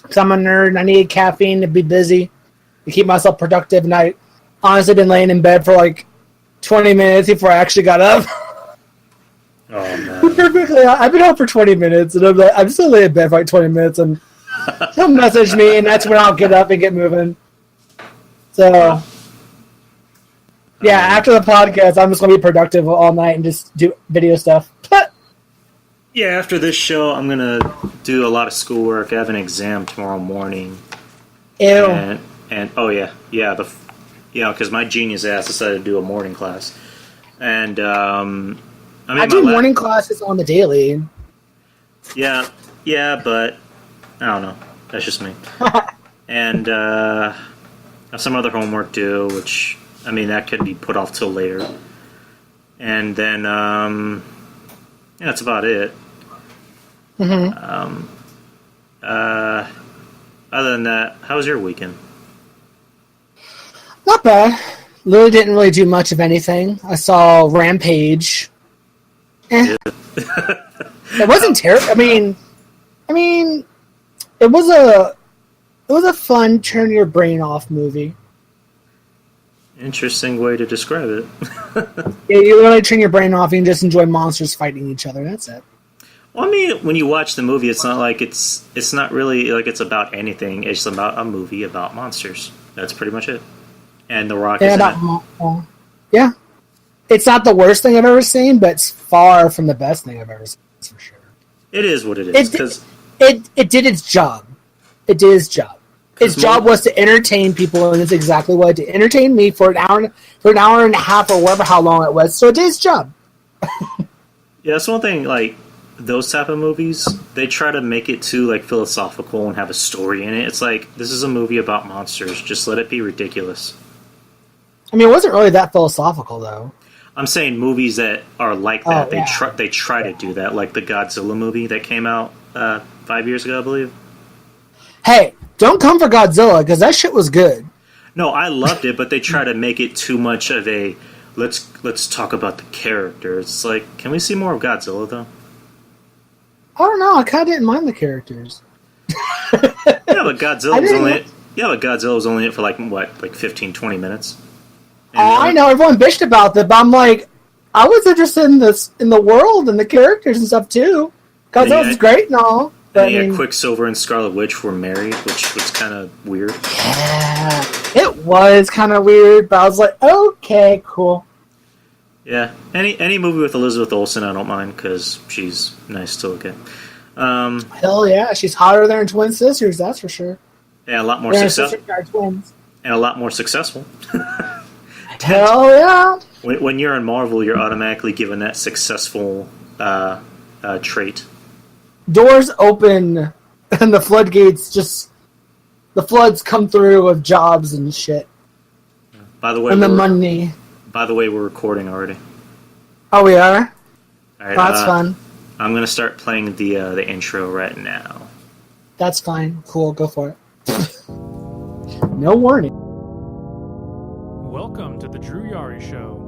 Because I'm a nerd and I need caffeine to be busy, to keep myself productive. And I honestly been laying in bed for like 20 minutes before I actually got up. Oh, man. Perfectly, I've been up for 20 minutes, and I'm still laying in bed for like 20 minutes, and he'll message me, and that's when I'll get up and get moving. So, yeah, after the podcast, I'm just going to be productive all night and just do video stuff. Yeah, after this show, I'm going to do a lot of schoolwork. I have an exam tomorrow morning. Ew. And oh, yeah, because my genius ass decided to do a morning class. And, I do morning classes on the daily. Yeah, but I don't know. That's just me. And I have some other homework due, which, I mean, that could be put off till later. And then, yeah, that's about it. Mm-hmm. Other than that, how was your weekend? Not bad. Lily didn't really do much of anything. I saw Rampage. It wasn't terrible. I mean, it was a fun turn your brain off movie. Interesting way to describe it. Yeah, you really turn your brain off and just enjoy monsters fighting each other. That's it. Well, I mean, when you watch the movie, it's not like it's not really like it's about anything. It's about a movie about monsters. That's pretty much it. And The Rock is in it. Yeah. It's not the worst thing I've ever seen, but it's far from the best thing I've ever seen, for sure. It is what it is. It did its job. It did its job. Its job was to entertain people, and it's exactly what it did. Entertain me for an hour and a half, or whatever how long it was. So it did its job. Yeah, that's one thing. Like those type of movies, they try to make it too like philosophical and have a story in it. It's like this is a movie about monsters. Just let it be ridiculous. I mean, it wasn't really that philosophical, though. I'm saying movies that are like that. They try to do that, like the Godzilla movie that came out 5 years ago, I believe. Hey, don't come for Godzilla, because that shit was good. No, I loved it, but they try to make it too much of a let's talk about the characters. It's like, can we see more of Godzilla though? I don't know. I kind of didn't mind the characters. Yeah, but Godzilla was only in it for like 15, 20 minutes. And I know everyone bitched about that, but I'm like, I was interested in the world and the characters and stuff too. Godzilla's great and all. But and yeah, Quicksilver and Scarlet Witch were married, which was kind of weird. Yeah, it was kind of weird, but I was like, okay, cool. Yeah, any movie with Elizabeth Olsen, I don't mind because she's nice to look at. Hell yeah, she's hotter than her twin sisters, that's for sure. Yeah, a lot more successful. Twins. And a lot more successful. Hell yeah! When you're in Marvel, you're automatically given that successful trait. Doors open, and the floodgates the floods come through with jobs and shit. By the way, and the money. By the way, we're recording already. Oh, we are? All right, that's fun. I'm gonna start playing the intro right now. That's fine. Cool, go for it. No warning. Welcome to the Drew Yari Show.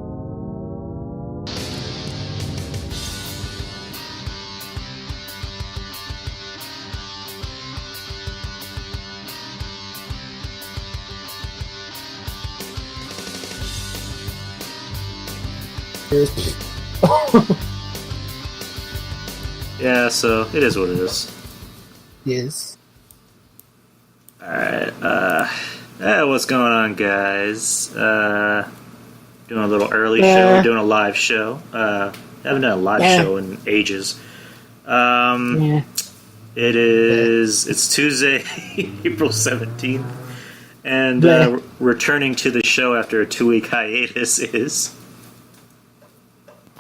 Yeah, so it is what it is. Yes. Alright, what's going on, guys? Doing a little early show, doing a live show. Haven't done a live show in ages. It's Tuesday, April 17th, and returning to the show after a 2-week hiatus is...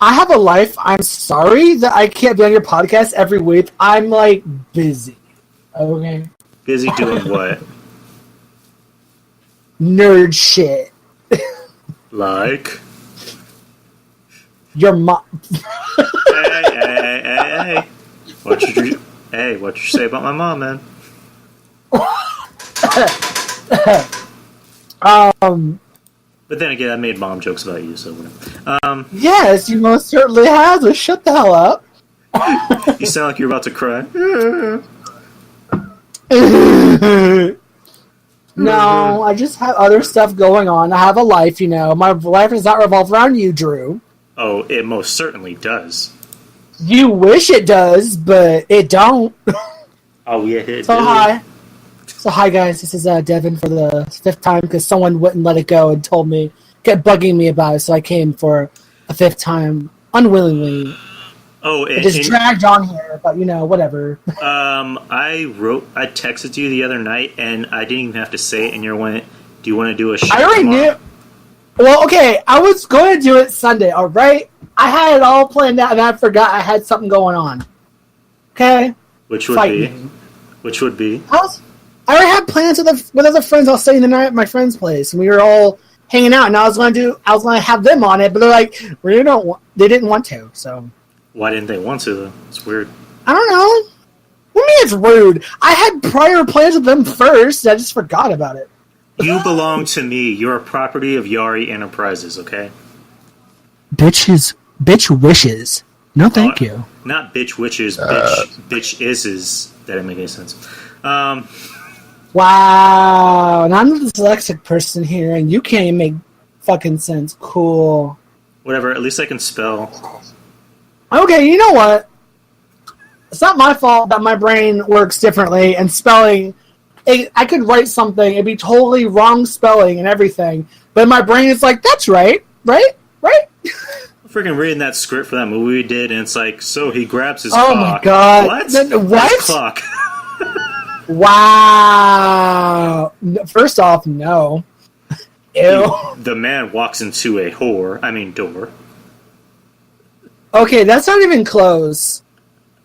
I have a life. I'm sorry that I can't be on your podcast every week. I'm, like, busy. Okay? Busy doing what? Nerd shit. Like? Your mom. Hey. What you say about my mom, man? But then again, I made mom jokes about you, so whatever. Yes, you most certainly have. So shut the hell up. You sound like you're about to cry. No, I just have other stuff going on. I have a life, you know. My life does not revolve around you, Drew. Oh, it most certainly does. You wish it does, but it don't. Oh, yeah, it So do. hi. So hi, guys. This is Devan for the 5th time because someone wouldn't let it go and told me, kept bugging me about it, so I came for a 5th time, unwillingly. Oh, It just dragged on here, but you know, whatever. I texted you the other night, and I didn't even have to say it, and you went, do you want to do a show I already tomorrow? knew. Well, okay, I was going to do it Sunday, alright? I had it all planned out, and I forgot I had something going on. Okay? Which would Fight be? me. Which would be? I already had plans with other friends. I was staying the night at my friend's place, and we were all hanging out, and I was going to have them on it, but they're like, they didn't want to, so... Why didn't they want to, though? It's weird. I don't know. What do you mean it's rude? I had prior plans with them first. I just forgot about it. You belong to me. You're a property of Yari Enterprises, okay? Bitch wishes. No, thank you. Not bitch witches, bitch is. That didn't make any sense. Wow. And I'm the dyslexic person here, and you can't even make fucking sense. Cool. Whatever, at least I can spell. Okay, you know what? It's not my fault that my brain works differently, and spelling... I could write something, it'd be totally wrong spelling and everything, but my brain is like, that's right? I'm Freaking reading that script for that movie we did, and it's like, so he grabs his Oh cock. my god. What? What? His clock. Wow. First off, no. Ew. The man walks into a door. Okay, that's not even close.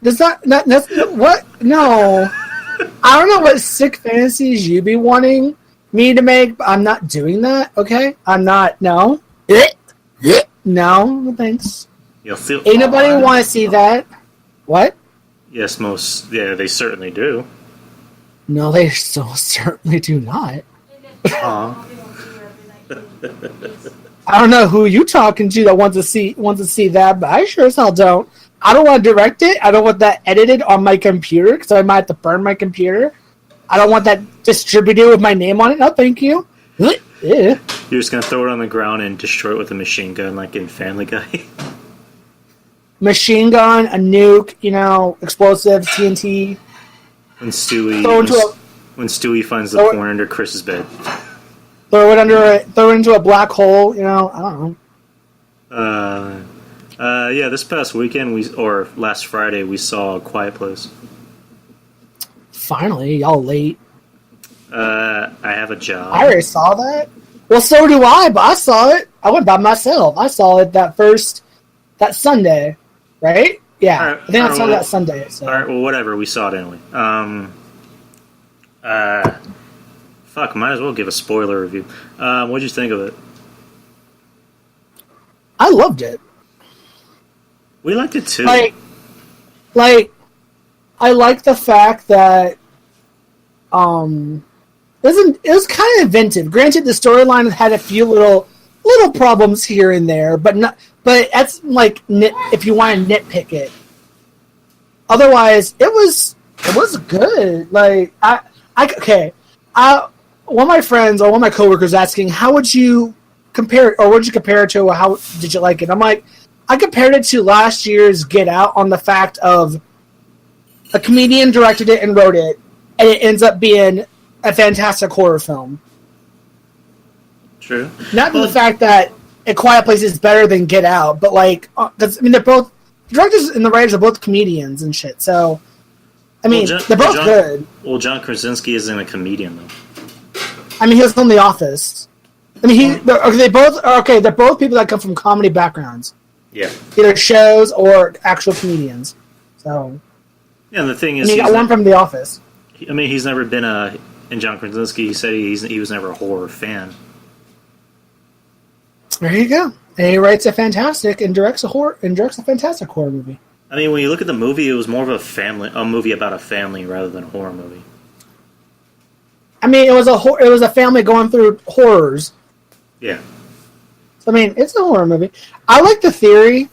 That's what? No. I don't know what sick fantasies you be wanting me to make, but I'm not doing that, okay? I'm not, no. No, thanks. You'll feel. Ain't nobody want to see that. What? Yes, they certainly do. No, they so certainly do not. Aw. I don't know who you talking to that wants to see that, but I sure as hell don't. I don't want to direct it. I don't want that edited on my computer because I might have to burn my computer. I don't want that distributed with my name on it. No, thank you. You're just gonna throw it on the ground and destroy it with a machine gun, like in Family Guy. Machine gun, a nuke, explosives, TNT. When Stewie finds the porn under Chris's bed. Throw it into a black hole. I don't know. Yeah, this past weekend last Friday we saw A Quiet Place. Finally, y'all late. I have a job. I already saw that. Well, so do I, but I saw it. I went by myself. I saw it that Sunday, right? Yeah, right, I think I saw that Sunday. So. All right, well, whatever. We saw it anyway. Fuck, might as well give a spoiler review. What'd you think of it? I loved it. We liked it too. Like, I like the fact that it was kind of inventive. Granted, the storyline had a few little problems here and there, but that's like if you want to nitpick it. Otherwise, it was good. Like one of my friends or one of my coworkers asking, "How would you compare it, or would you compare it to? Or how did you like it?" I'm like, I compared it to last year's Get Out on the fact of a comedian directed it and wrote it, and it ends up being a fantastic horror film. True. Not the fact that A Quiet Place is better than Get Out, but they're both the directors and the writers are both comedians and shit. So, they're both good. Well, John Krasinski isn't a comedian though. He was on The Office. They're both people that come from comedy backgrounds. Yeah. Either shows or actual comedians. So. Yeah, and the thing is, you got one from The Office. He's never been in John Krasinski, he said he was never a horror fan. There you go. And he writes a fantastic and directs a fantastic horror movie. When you look at the movie, it was more of a movie about a family rather than a horror movie. It was a family going through horrors. Yeah. So, it's a horror movie. I like the theory,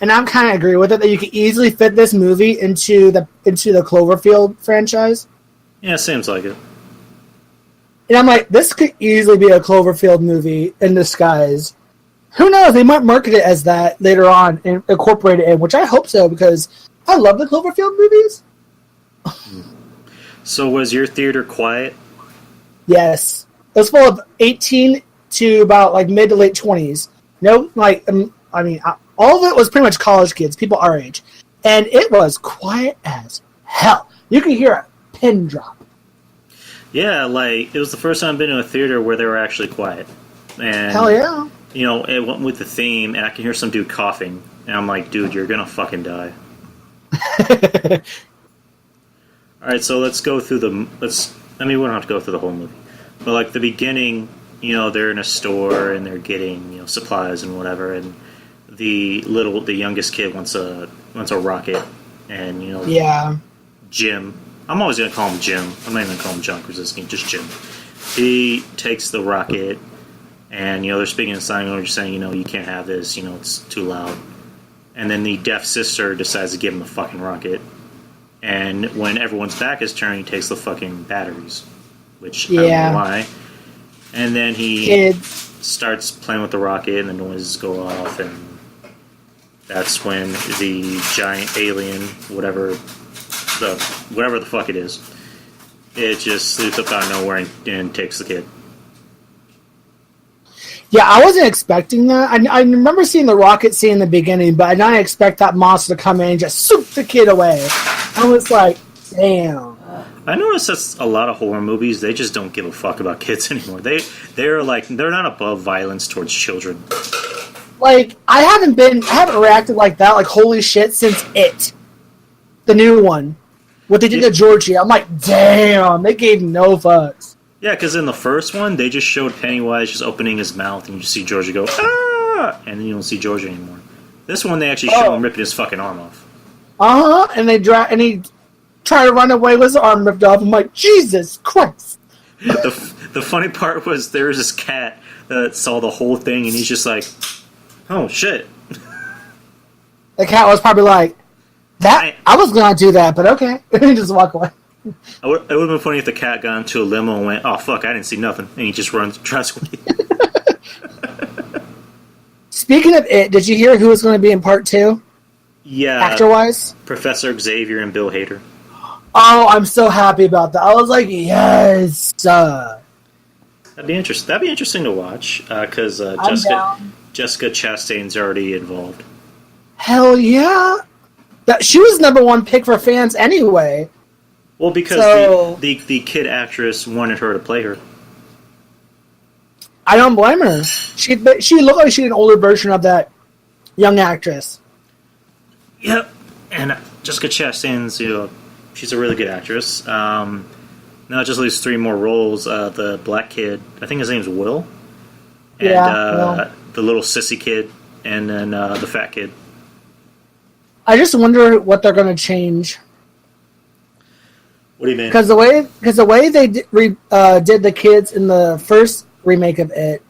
and I kind of agree with it, that you could easily fit this movie into the Cloverfield franchise. Yeah, seems like it. And I'm like, this could easily be a Cloverfield movie in disguise. Who knows? They might market it as that later on and incorporate it in, which I hope so, because I love the Cloverfield movies. So was your theater quiet? Yes. It was full of 18 to about like mid to late 20s. No, like, I mean, all of it was pretty much college kids, people our age. And it was quiet as hell. You could hear a pin drop. Yeah, like, it was the first time I've been to a theater where they were actually quiet. And, Hell yeah. you know, it went with the theme, and I can hear some dude coughing. And I'm like, dude, you're gonna fucking die. Alright, so let's go through we don't have to go through the whole movie. But, like, the beginning, you know, they're in a store, and they're getting, you know, supplies and whatever, and the youngest kid wants a rocket, and, you know... Yeah. Jim. I'm always going to call him Jim. I'm not even going to call him John Krasinski, just Jim. He takes the rocket, and, you know, they're speaking in sign language saying, you know, you can't have this, you know, it's too loud. And then the deaf sister decides to give him the fucking rocket. And when everyone's back is turned, he takes the fucking batteries. Which, I don't know why. And then he starts playing with the rocket, and the noises go off, and that's when the giant alien, whatever the fuck it is, it just sleeps up out of nowhere and takes the kid. Yeah, I wasn't expecting that. I remember seeing the rocket scene in the beginning, but I did not expect that monster to come in and just swoop the kid away. I was like, damn. I noticed that's a lot of horror movies. They just don't give a fuck about kids anymore. They're not above violence towards children. Like, I haven't reacted like that, like, holy shit, since It. The new one. What they did to Georgie. I'm like, damn, they gave no fucks. Yeah, because in the first one, they just showed Pennywise just opening his mouth, and you just see Georgie go, ah! And then you don't see Georgie anymore. This one, they actually show him ripping his fucking arm off. Uh-huh, and he tried to run away with his arm ripped off. I'm like, Jesus Christ. The funny part was there was this cat that saw the whole thing, and he's just like, oh, shit. The cat was probably like, I was going to do that, but okay. And he just walk away. It would have been funny if the cat got into a limo and went, oh, fuck, I didn't see nothing. And he just tries to leave. Speaking of It, did you hear who was going to be in part 2? Yeah. Actor-wise? Professor Xavier and Bill Hader. Oh, I'm so happy about that. I was like, yes. That'd be interesting to watch, because Jessica Chastain's already involved. Hell yeah. She was number one pick for fans anyway. Well, because the kid actress wanted her to play her. I don't blame her. She looked like she's an older version of that young actress. Yep. And Jessica Chastain's, you know, she's a really good actress. Now it just leaves 3 more roles. The black kid, I think his name's Will. And the little sissy kid, and then the fat kid. I just wonder what they're going to change. What do you mean? Because the way they did the kids in the first remake of It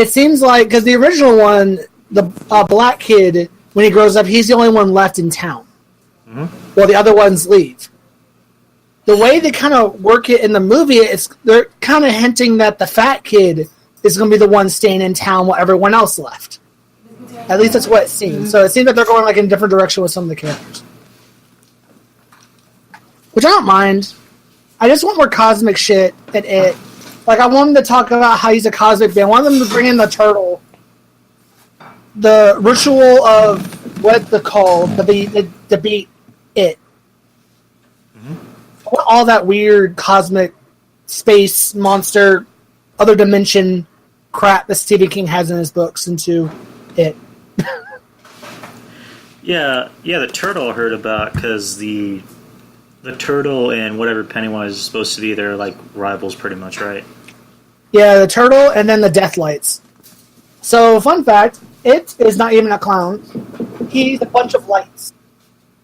seems like, because the original one, the black kid, when he grows up, he's the only one left in town. Mm-hmm. While the other ones leave. The way they kind of work it in the movie, they're kind of hinting that the fat kid is going to be the one staying in town while everyone else left. At least that's what it seems. So it seems like they're going like in a different direction with some of the characters. Which I don't mind. I just want more cosmic shit in It. Like, I want them to talk about how he's a cosmic being. I want them to bring in the turtle. The ritual of what the call, the beat It. Mm-hmm. I want all that weird cosmic space monster, other dimension crap that Stephen King has in his books into It. Yeah, the turtle I heard about, because the turtle and whatever Pennywise is supposed to be, they're like rivals pretty much, right? Yeah, the turtle and then the Deathlights. So, fun fact, It is not even a clown. He's a bunch of lights.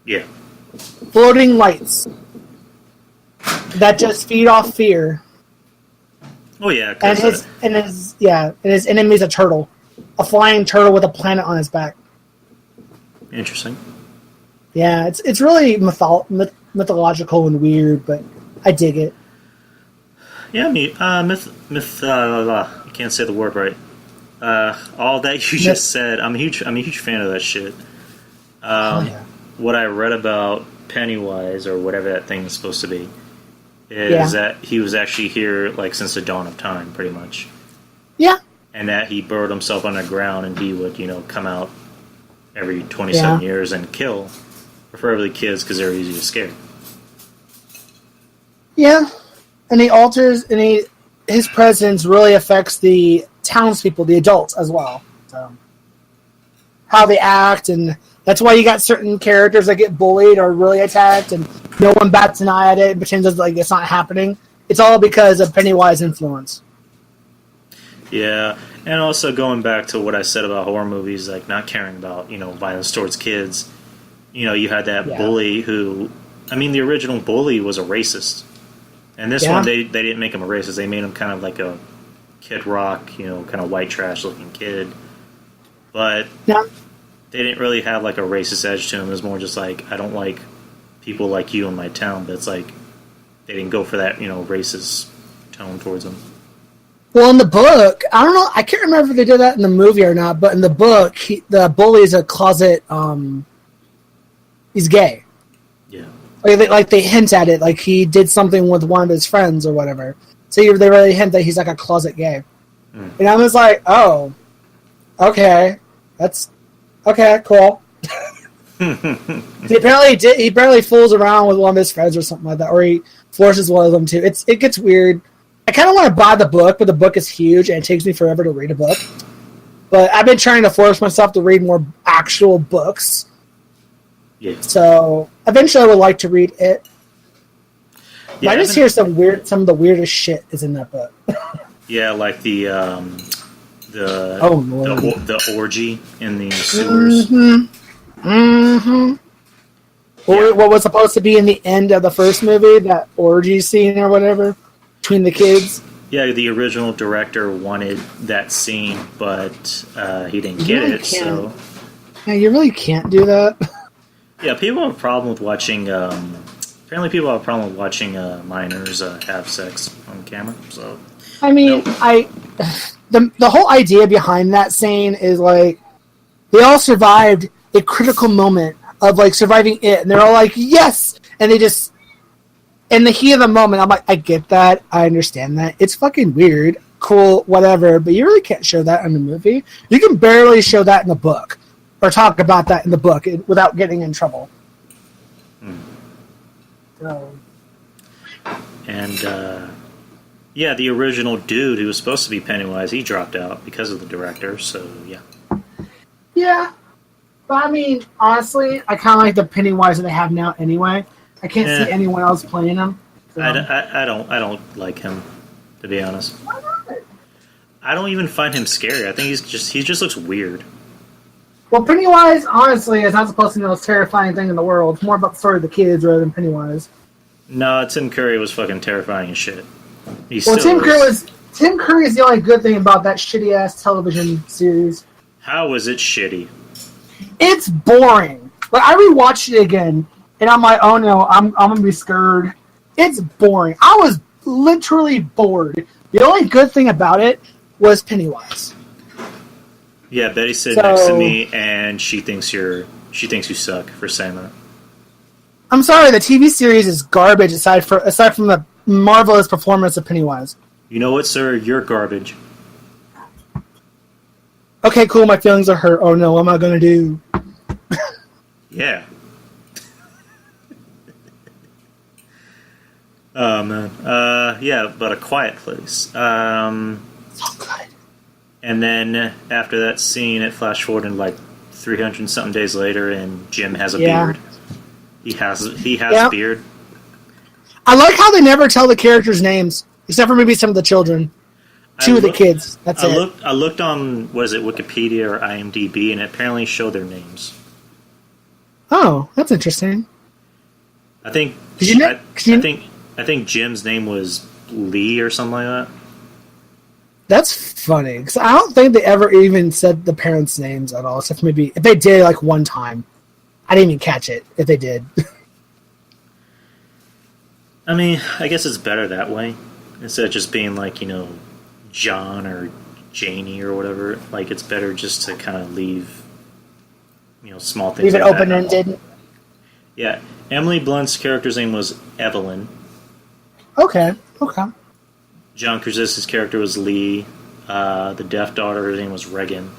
Yeah. Floating lights. That just feed off fear. Oh yeah, and his enemy's a turtle. A flying turtle with a planet on his back. Interesting. Yeah, it's really mythological and weird, but I dig it. Yeah, I mean, I can't say the word right. All that you just said, I'm a huge fan of that shit. Yeah. What I read about Pennywise, or whatever that thing is supposed to be, is that he was actually here like since the dawn of time, pretty much. Yeah. And that he burrowed himself underground, and he would, come out every 27 years and kill, preferably kids, because they're easy to scare. Yeah, and his presence really affects the townspeople, the adults as well. So how they act, and that's why you got certain characters that get bullied or really attacked, and no one bats an eye at it and pretends like it's not happening. It's all because of Pennywise influence. Yeah, and also going back to what I said about horror movies, like not caring about, violence towards kids. You had that bully who, the original bully was a racist. And this one, they didn't make him a racist. They made him kind of like a Kid Rock, kind of white trash looking kid. But they didn't really have like a racist edge to him. It was more just like, I don't like people like you in my town. But it's like, they didn't go for that, racist tone towards him. Well, in the book, I don't know, I can't remember if they did that in the movie or not, but in the book, the bully is a closet, he's gay. Yeah. Like they hint at it, like he did something with one of his friends or whatever. So they really hint that he's like a closet gay. And I was like, oh, okay, that's okay, cool. He barely fools around with one of his friends or something like that, or he forces one of them to. It gets weird. I kind of want to buy the book, but the book is huge and it takes me forever to read a book. But I've been trying to force myself to read more actual books. Yeah. So eventually I would like to read it. Yeah, I just hear some of the weirdest shit is in that book. Yeah, like the orgy in the sewers. What was supposed to be in the end of the first movie, that orgy scene or whatever between the kids. Yeah, the original director wanted that scene, but he didn't get it. So yeah, you really can't do that. Yeah, people have a problem with watching. Apparently, people have a problem with watching minors have sex on camera. So, the whole idea behind that scene is like they all survived a critical moment of like surviving it, and they're all like, yes, and they just in the heat of the moment. I'm like, I get that, I understand that. It's fucking weird, cool, whatever, but you really can't show that in the movie. You can barely show that in the book. Or talk about that in the book without getting in trouble. So. And, the original dude who was supposed to be Pennywise, he dropped out because of the director, so, yeah. Yeah. But, honestly, I kind of like the Pennywise that they have now anyway. I can't see anyone else playing him. So. I don't like him, to be honest. Why not? I don't even find him scary. I think he just looks weird. Well, Pennywise, honestly, is not supposed to be the most terrifying thing in the world. It's more about for the kids rather than Pennywise. No, Tim Curry was fucking terrifying as shit. Tim Curry is the only good thing about that shitty ass television series. How was it shitty? It's boring. Like I rewatched it again, and I'm like, oh no, I'm gonna be scared. It's boring. I was literally bored. The only good thing about it was Pennywise. Yeah, Betty's sitting next to me, and she thinks you suck for saying that. I'm sorry, the TV series is garbage aside from the marvelous performance of Pennywise. You know what, sir? You're garbage. Okay, cool. My feelings are hurt. Oh no, what am I gonna do? Yeah. Oh man. Yeah, but A Quiet Place. So good. And then after that scene, it flashed forward in like 300 something days later, and Jim has a beard. He has a beard. I like how they never tell the characters' names, except for maybe some of the children. Two of the kids. That's it. I looked on Wikipedia or IMDb, and it apparently showed their names. Oh, that's interesting. I think Jim's name was Lee or something like that. That's funny, because I don't think they ever even said the parents' names at all, except maybe if they did, like, one time. I didn't even catch it, if they did. I mean, I guess it's better that way. instead of just being like, John or Janie or whatever. Like, it's better just to kind of leave, small things. Leave it like open-ended. Yeah, Emily Blunt's character's name was Evelyn. Okay. John Krasinski's character was Lee. The deaf daughter, her name was Regan.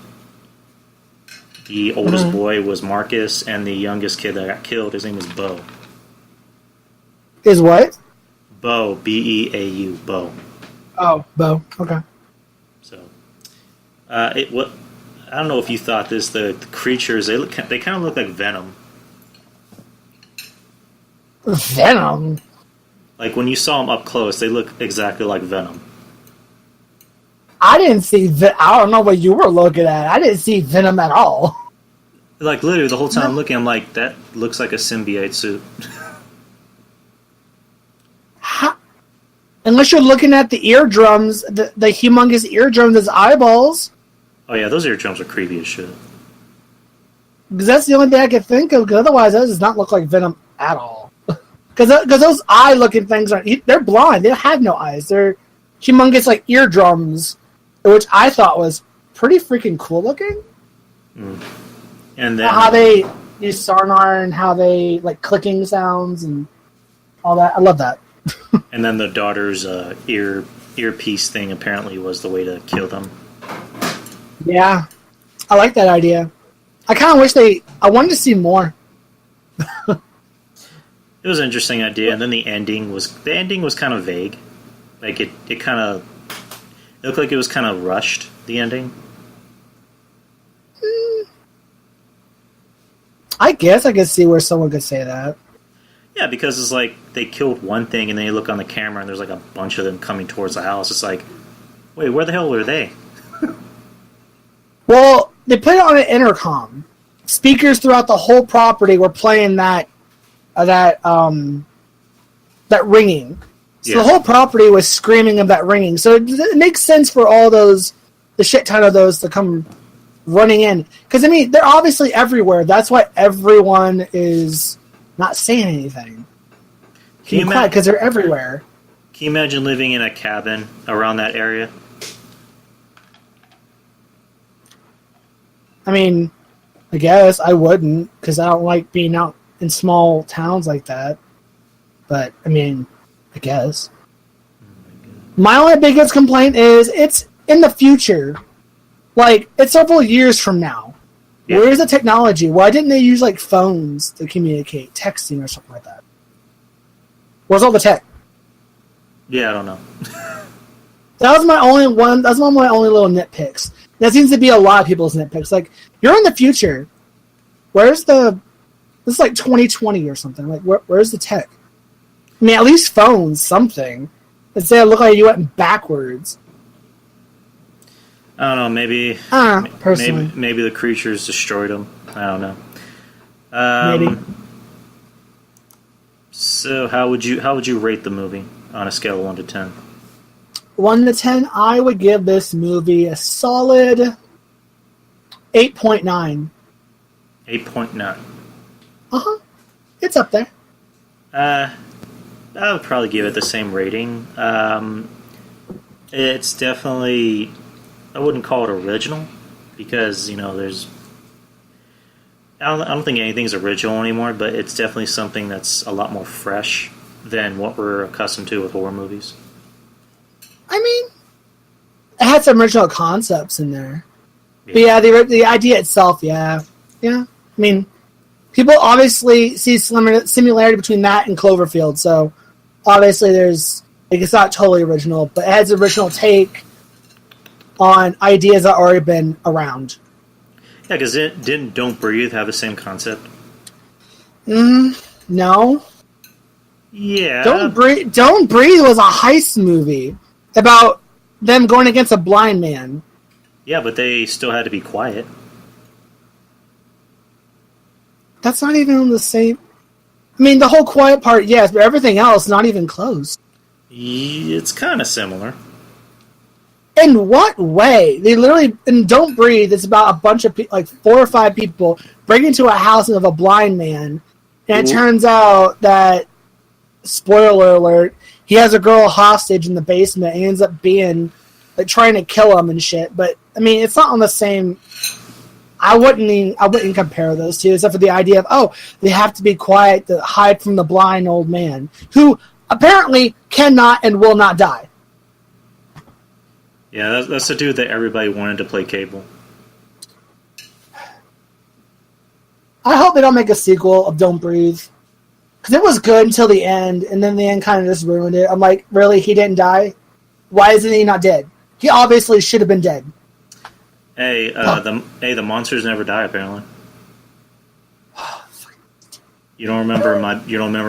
The oldest boy was Marcus, and the youngest kid that got killed, his name was Bo. Is what? Bo, B-E-A-U, Bo. Oh, Bo. Okay. So, I don't know if you thought this. The creatures, they kind of look like Venom. Venom. Like when you saw them up close, they look exactly like Venom. I didn't see. I don't know what you were looking at. I didn't see Venom at all. Like literally the whole time I'm looking, I'm like, that looks like a symbiote suit. Unless you're looking at the eardrums, the humongous eardrums as eyeballs. Oh yeah, those eardrums are creepy as shit. Because that's the only thing I could think of. Because otherwise, that does not look like Venom at all. Because those eye-looking things they're blind. They have no eyes. They're humongous like eardrums, which I thought was pretty freaking cool looking. And then how they use sonar and how they like clicking sounds and all that. I love that. And then the daughter's earpiece thing apparently was the way to kill them. Yeah, I like that idea. I kind of wish I wanted to see more. It was an interesting idea, and then the ending was kind of vague. Like it looked like it was kind of rushed. The ending. I guess I could see where someone could say that. Yeah, because it's like they killed one thing, and then you look on the camera, and there's like a bunch of them coming towards the house. It's like, wait, where the hell were they? Well, they put it on an intercom. Speakers throughout the whole property were playing that ringing. So the whole property was screaming of that ringing. So it makes sense for all the shit ton of those to come running in. Because, I mean, they're obviously everywhere. That's why everyone is not saying anything. Because they're everywhere. Can you imagine living in a cabin around that area? I mean, I guess I wouldn't, because I don't like being out in small towns like that. But, I mean, I guess. My only biggest complaint is it's in the future. Like, it's several years from now. Yeah. Where's the technology? Why didn't they use, like, phones to communicate, texting or something like that? Where's all the tech? Yeah, I don't know. That was my only one. That's one of my only little nitpicks. That seems to be a lot of people's nitpicks. Like, you're in the future. Where's this is like 2020 or something. Like, where's the tech? I mean, at least phones, something. Instead of looking like you went backwards. I don't know. Maybe the creatures destroyed them. I don't know. Maybe. So how would you rate the movie on a scale of 1 to 10? 1 to 10, I would give this movie a solid 8.9. 8.9. It's up there. I would probably give it the same rating. It's definitely, I wouldn't call it original, because, there's, I don't think anything's original anymore, but it's definitely something that's a lot more fresh than what we're accustomed to with horror movies. I mean, it had some original concepts in there. Yeah. But yeah, the idea itself, yeah. I mean, people obviously see similarity between that and Cloverfield, so obviously it's not totally original, but it has an original take on ideas that already been around. Yeah, because didn't Don't Breathe have the same concept? No. Yeah. Don't Breathe was a heist movie about them going against a blind man. Yeah, but they still had to be quiet. That's not even the same. I mean, the whole quiet part, yes, but everything else, not even close. It's kind of similar. In what way? They literally, in Don't Breathe, it's about a bunch of people, like 4 or 5 people, break into a house of a blind man, and it turns out that, spoiler alert, he has a girl hostage in the basement and he ends up being like trying to kill him and shit. But I mean, it's not on the same. I wouldn't compare those two, except for the idea of they have to be quiet to hide from the blind old man who apparently cannot and will not die. Yeah, that's the dude that everybody wanted to play Cable. I hope they don't make a sequel of Don't Breathe. Because it was good until the end, and then the end kind of just ruined it. I'm like, really? He didn't die? Why isn't he not dead? He obviously should have been dead. Hey, the monsters never die, apparently. You don't remember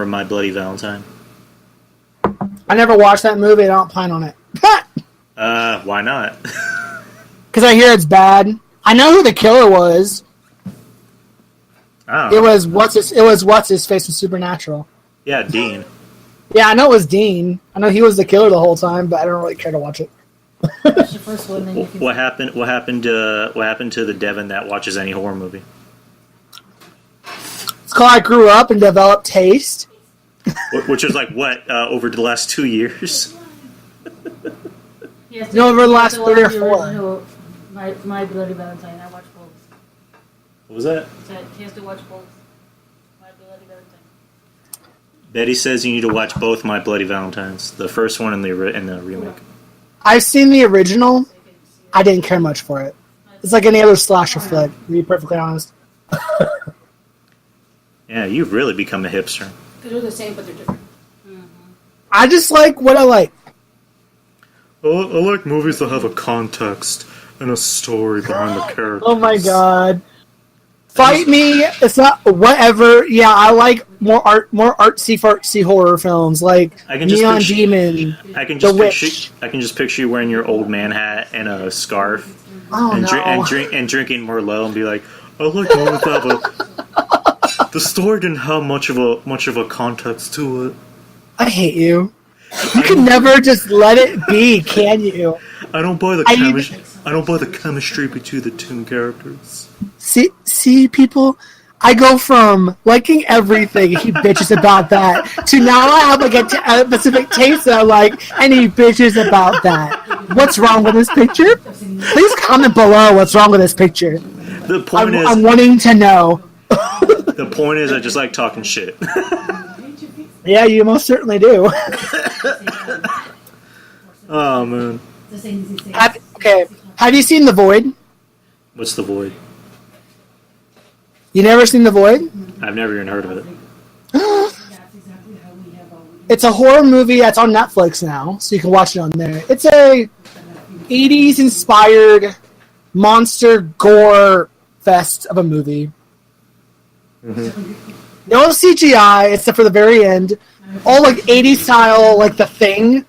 My Bloody Valentine? I never watched that movie, and I don't plan on it. Why not? Because I hear it's bad. I know who the killer was. Oh. It was what's his face from Supernatural. Yeah, Dean. Yeah, I know it was Dean. I know he was the killer the whole time, but I don't really care to watch it. Watch the first one, then you can... What happened to the Devan that watches any horror movie? It's called I Grew Up and Developed Taste. Which is like what over the last 2 years? No, over the last 3 or 4. My Bloody Valentine. I watched both. What was that? He has to watch both. My Bloody Valentine. Betty says you need to watch both My Bloody Valentines, the first one and the remake. I've seen the original. I didn't care much for it. It's like any other slasher flick, to be perfectly honest. Yeah, you've really become a hipster. They're the same, but they're different. Mm-hmm. I just like what I like. I like movies that have a context and a story behind the character. Oh my god. Fight me. It's not whatever. Yeah, I like more artsy horror films like Neon Demon. I can just picture you wearing your old man hat and a scarf, and drinking Merlot and be like, I like movies that have the story didn't have much of a context to it. I hate you. You can never just let it be, can you? I don't buy the chemistry between the two characters. See, people, I go from liking everything he bitches about that to now I have like a specific taste that I like, and he bitches about that. What's wrong with this picture? Please comment below what's wrong with this picture. The point is, I'm wanting to know. The point is, I just like talking shit. Yeah, you most certainly do. Oh man. Have you seen The Void? What's The Void? You never seen The Void? I've never even heard of it. It's a horror movie that's on Netflix now, so you can watch it on there. It's a 80s inspired monster gore fest of a movie. Mm-hmm. No CGI except for the very end. All like 80s style, like The Thing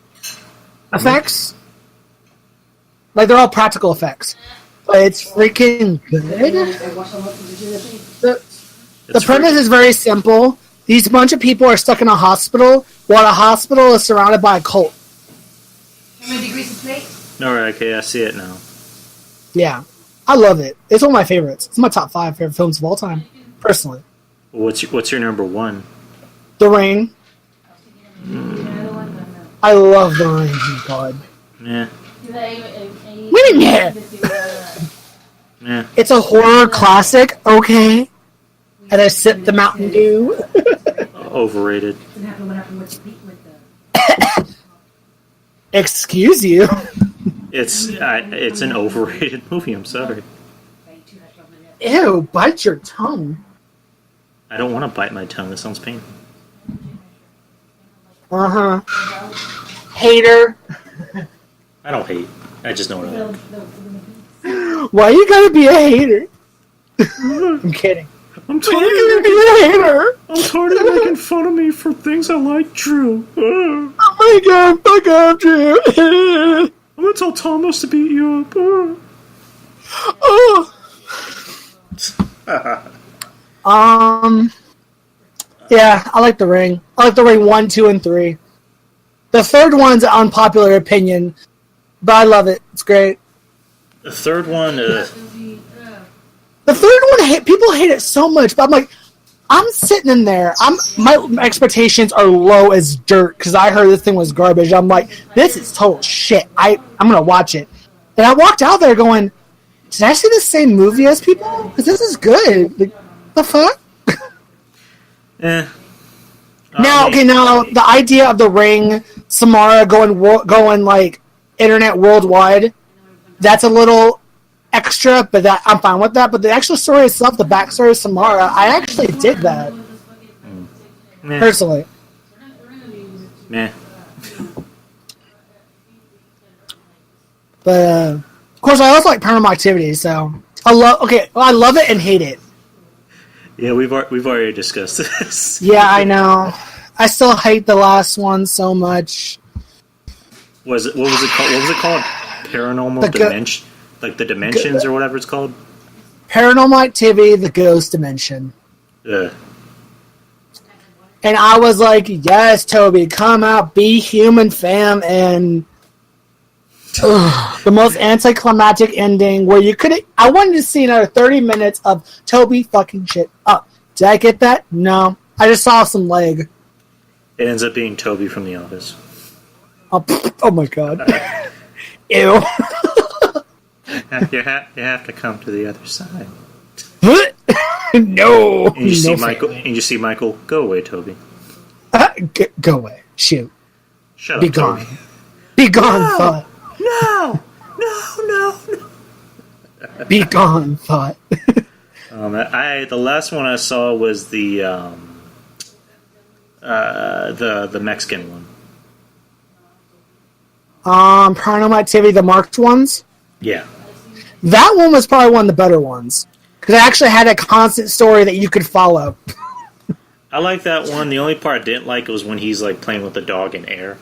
effects. Like they're all practical effects. But it's freaking good. The premise is very simple. These bunch of people are stuck in a hospital while the hospital is surrounded by a cult. How many degrees is plate? Alright, okay, I see it now. Yeah. I love it. It's one of my favorites. It's my top 5 favorite films of all time, personally. What's your number 1? The Ring. I love The Ring, oh God. Yeah. Wait a minute! Yeah. It's a horror classic, okay? And I sip the Mountain Dew. Overrated. Excuse you? It's an overrated movie, I'm sorry. Ew, bite your tongue. I don't want to bite my tongue, that sounds painful. Uh-huh. Hater. I don't hate. I just know what I like. Why you gotta be a hater? I'm kidding. I'm Why you gotta be a hater? I'm tired of making fun of me for things I like, Drew. Oh my god, fuck off, Drew. I'm gonna tell Thomas to beat you up. Oh. Yeah, I like The Ring. I like The Ring 1, 2, and 3. The third one's an unpopular opinion, but I love it. It's great. The third one, The third one, people hate it so much, but I'm like, I'm sitting in there. My expectations are low as dirt because I heard this thing was garbage. I'm like, this is total shit. I'm gonna watch it. And I walked out there going, did I see the same movie as people? Because this is good. Like, the fuck? Now the idea of the ring, Samara going like internet worldwide, that's a little extra, but I'm fine with that. But the actual story itself, the backstory of Samara, I actually dig that. Personally. Meh. But of course, I also like Paranormal Activity, so I love it and hate it. Yeah, we've already discussed this. Yeah, I know. I still hate the last one so much. What was it called? What was it called? Paranormal Dimension, like the Dimensions or whatever it's called. Paranormal Activity: The Ghost Dimension. Yeah. And I was like, "Yes, Toby, come out, be human, fam!" And the most anticlimactic ending where you could. I wanted to see another 30 minutes of Toby fucking shit up. Did I get that? No, I just saw some leg. It ends up being Toby from The Office. Oh my god! Ew. You have to come to the other side. No. And you see Michael. And you see Michael. Go away, Toby. Go away. Shoot. Shut Be up. gone. Toby. Be gone, thought. No. Be gone, thought. The last one I saw was the Mexican one. Paranormal Activity, the marked ones. Yeah. That one was probably one of the better ones because it actually had a constant story that you could follow. I like that one. The only part I didn't like was when he's like playing with the dog in air.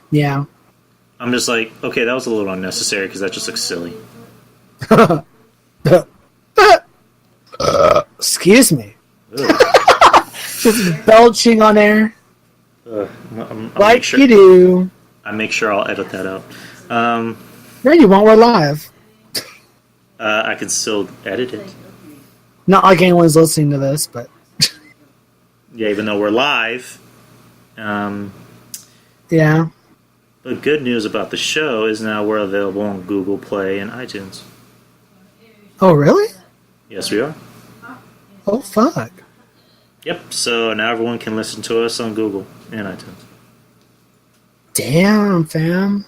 Yeah. I'm just like, okay, that was a little unnecessary because that just looks silly. Excuse me. Just belching on air. Like you do. I make sure I'll edit that out. No, you won't. We're live. I can still edit it. Not like anyone's listening to this, but... Yeah, even though we're live. Yeah. The good news about the show is now we're available on Google Play and iTunes. Oh, really? Yes, we are. Oh, fuck. Yep, so now everyone can listen to us on Google and iTunes. Damn, fam.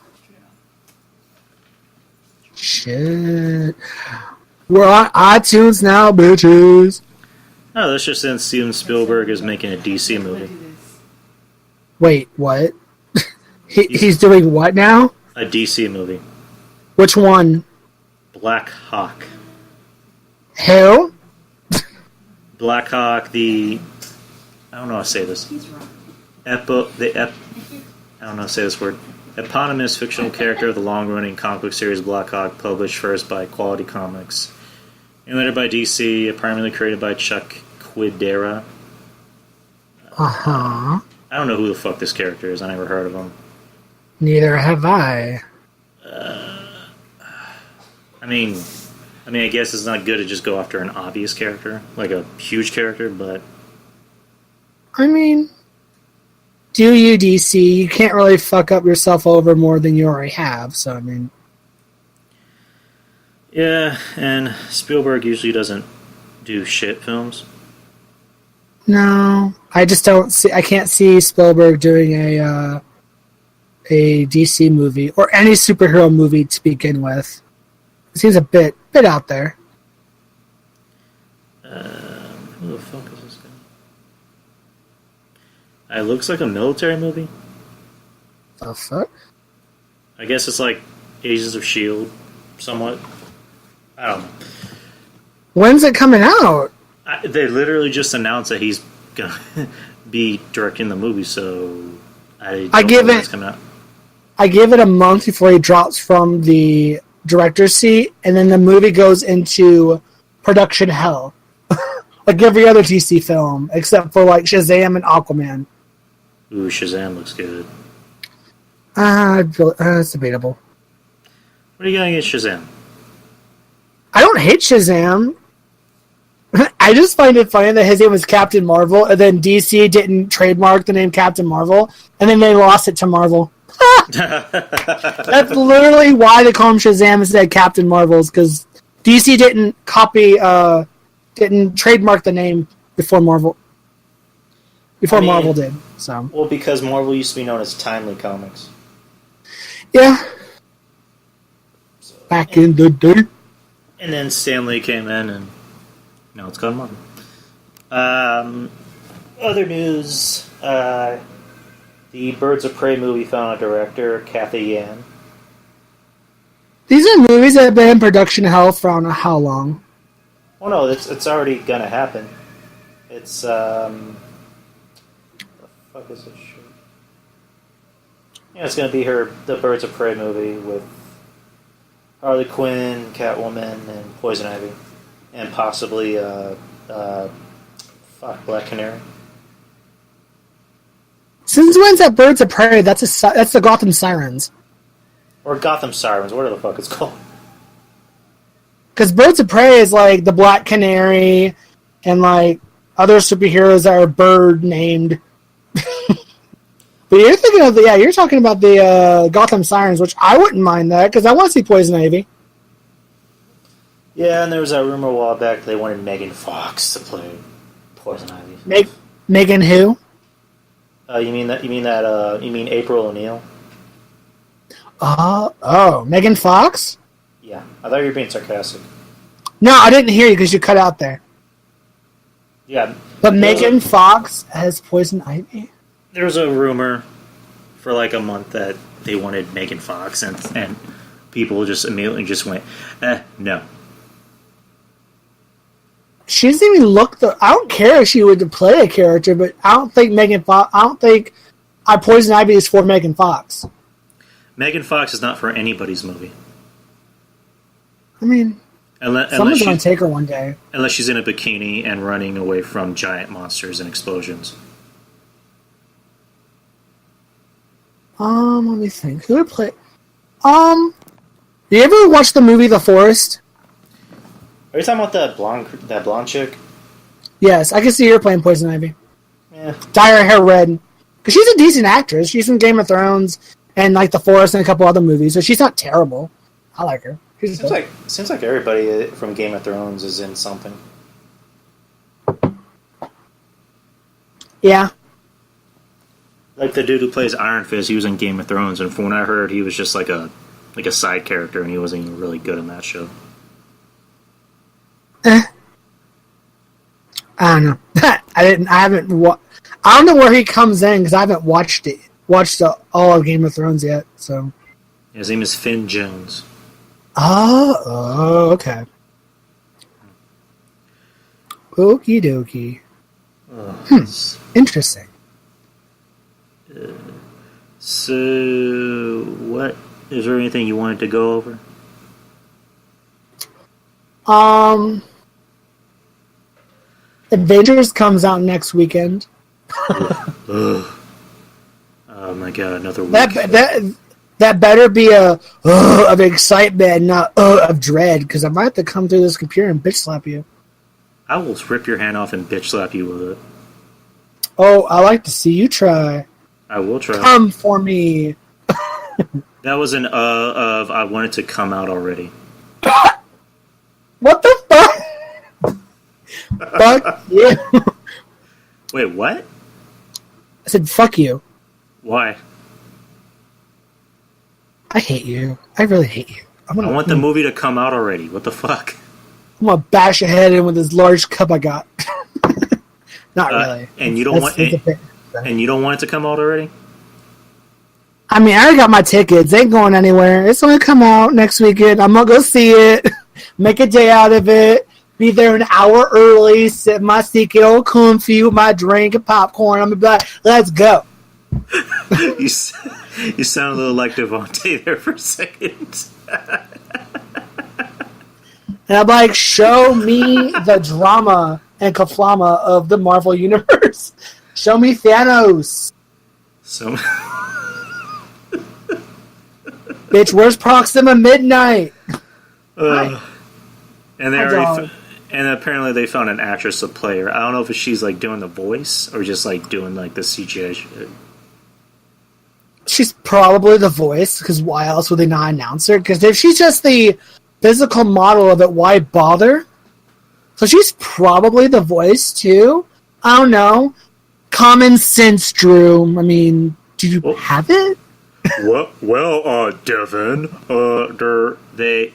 Shit. We're on iTunes now, bitches. Oh, that's just since Steven Spielberg is making a DC movie. Wait, what? He's doing what now? A DC movie. Which one? Black Hawk. Who? Black Hawk, I don't know how to say this. I don't know how to say this word. Eponymous fictional character of the long-running comic book series Black Hawk, published first by Quality Comics. And later by DC, primarily created by Chuck Quidera. Uh-huh. I don't know who the fuck this character is. I never heard of him. Neither have I. I mean, I guess it's not good to just go after an obvious character, like a huge character, but... I mean, do you, DC? You can't really fuck up yourself over more than you already have, so I mean... Yeah, and Spielberg usually doesn't do shit films. No, I just don't see... I can't see Spielberg doing a DC movie, or any superhero movie to begin with. It seems a bit out there. Who the fuck is this guy? It looks like a military movie. The fuck? I guess it's like Agents of S.H.I.E.L.D., somewhat. I don't know. When's it coming out? They literally just announced that he's going to be directing the movie, so I give it. Coming out. I give it a month before he drops from the director's seat, and then the movie goes into production hell. Like every other DC film, except for like Shazam and Aquaman. Ooh, Shazam looks good. It's debatable. What are you going against Shazam? I don't hate Shazam. I just find it funny that his name was Captain Marvel, and then DC didn't trademark the name Captain Marvel, and then they lost it to Marvel. That's literally why they call him Shazam instead of Captain Marvel's, because DC didn't didn't trademark the name before Marvel. Marvel did. So well, because Marvel used to be known as Timely Comics. Yeah. Back in the day. And then Stan Lee came in, and now it's called Marvel. Other news, the Birds of Prey movie found a director, Kathy Yan. These are movies that have been in production hell for I don't know how long. Well, no, it's already gonna happen. It's, what the fuck is this shit? Yeah, it's gonna be the Birds of Prey movie with Harley Quinn, Catwoman, and Poison Ivy. And possibly, Black Canary. Since when's that Birds of Prey? That's the Gotham Sirens. Or Gotham Sirens, whatever the fuck it's called. Because Birds of Prey is like the Black Canary and like other superheroes that are bird named. But you're thinking of you're talking about the Gotham Sirens, which I wouldn't mind that because I want to see Poison Ivy. Yeah, and there was that rumor a while back they wanted Megan Fox to play Poison Ivy. Megan who? You mean April O'Neil? Megan Fox? Yeah, I thought you were being sarcastic. No, I didn't hear you because you cut out there. Yeah. But Megan Fox has Poison Ivy? There was a rumor for like a month that they wanted Megan Fox, and people just immediately just went, no. She doesn't even look I don't care if she would play a character, but I don't think Poison Ivy is for Megan Fox. Megan Fox is not for anybody's movie. I mean, someone's going to take her one day. Unless she's in a bikini and running away from giant monsters and explosions. Let me think. Who would play? Do you ever watch the movie The Forest? Are you talking about that blonde chick? Yes, I can see her playing Poison Ivy. Yeah. Dye her hair red. Because she's a decent actress. She's in Game of Thrones and like The Forest and a couple other movies, so she's not terrible. I like her. Seems like everybody from Game of Thrones is in something. Yeah. Like the dude who plays Iron Fist, he was in Game of Thrones, and from what I heard, he was just like a side character, and he wasn't even really good in that show. I don't know. I don't know where he comes in because I haven't watched all of Game of Thrones yet. So his name is Finn Jones. Oh, okay. Okie dokie. Interesting. So, what is there anything you wanted to go over? Avengers comes out next weekend. Oh my god, another week. That better be of excitement, not of dread, because I might have to come through this computer and bitch slap you. I will rip your hand off and bitch slap you with it. Oh, I like to see you try. I will try. Come for me. That was an of I wanted to come out already. What the fuck? Fuck you. Wait, what? I said fuck you. Why? I hate you. I really hate you. I want the movie to come out already. What the fuck? I'm gonna bash your head in with this large cup I got. Not really. And you don't want it to come out already? I mean, I already got my tickets. They ain't going anywhere. It's gonna come out next weekend. I'm gonna go see it. Make a day out of it. Be there an hour early. Sit in my seat, get all comfy with my drink and popcorn. I'm gonna be like, let's go. You sound a little like Devante there for a second. And I'm like, show me the drama and kaflama of the Marvel Universe. Show me Thanos. So, bitch, where's Proxima Midnight? And And apparently they found an actress to play her. I don't know if she's like doing the voice or just like doing like the CGI shit. She's probably the voice, because why else would they not announce her? Because if she's just the physical model of it, why bother? So she's probably the voice too. I don't know. Common sense, Drew. I mean, do you have it? Well, Devan,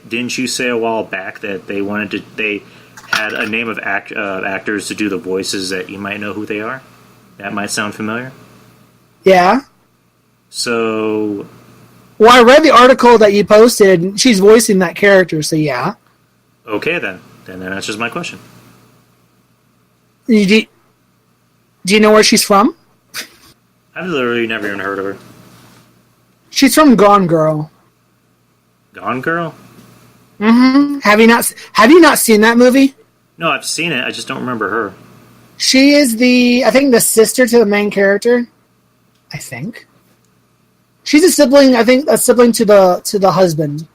didn't you say a while back that they had a name of actors to do the voices that you might know who they are? That might sound familiar. Yeah. So, well, I read the article that you posted, and she's voicing that character, so yeah. Okay, then that answers my question. Do you know where she's from? I've literally never even heard of her. She's from Gone Girl. Gone Girl? Mm-hmm. Have you not seen that movie? No, I've seen it. I just don't remember her. She is the sister to the main character. I think. She's a sibling. I think a sibling to the husband.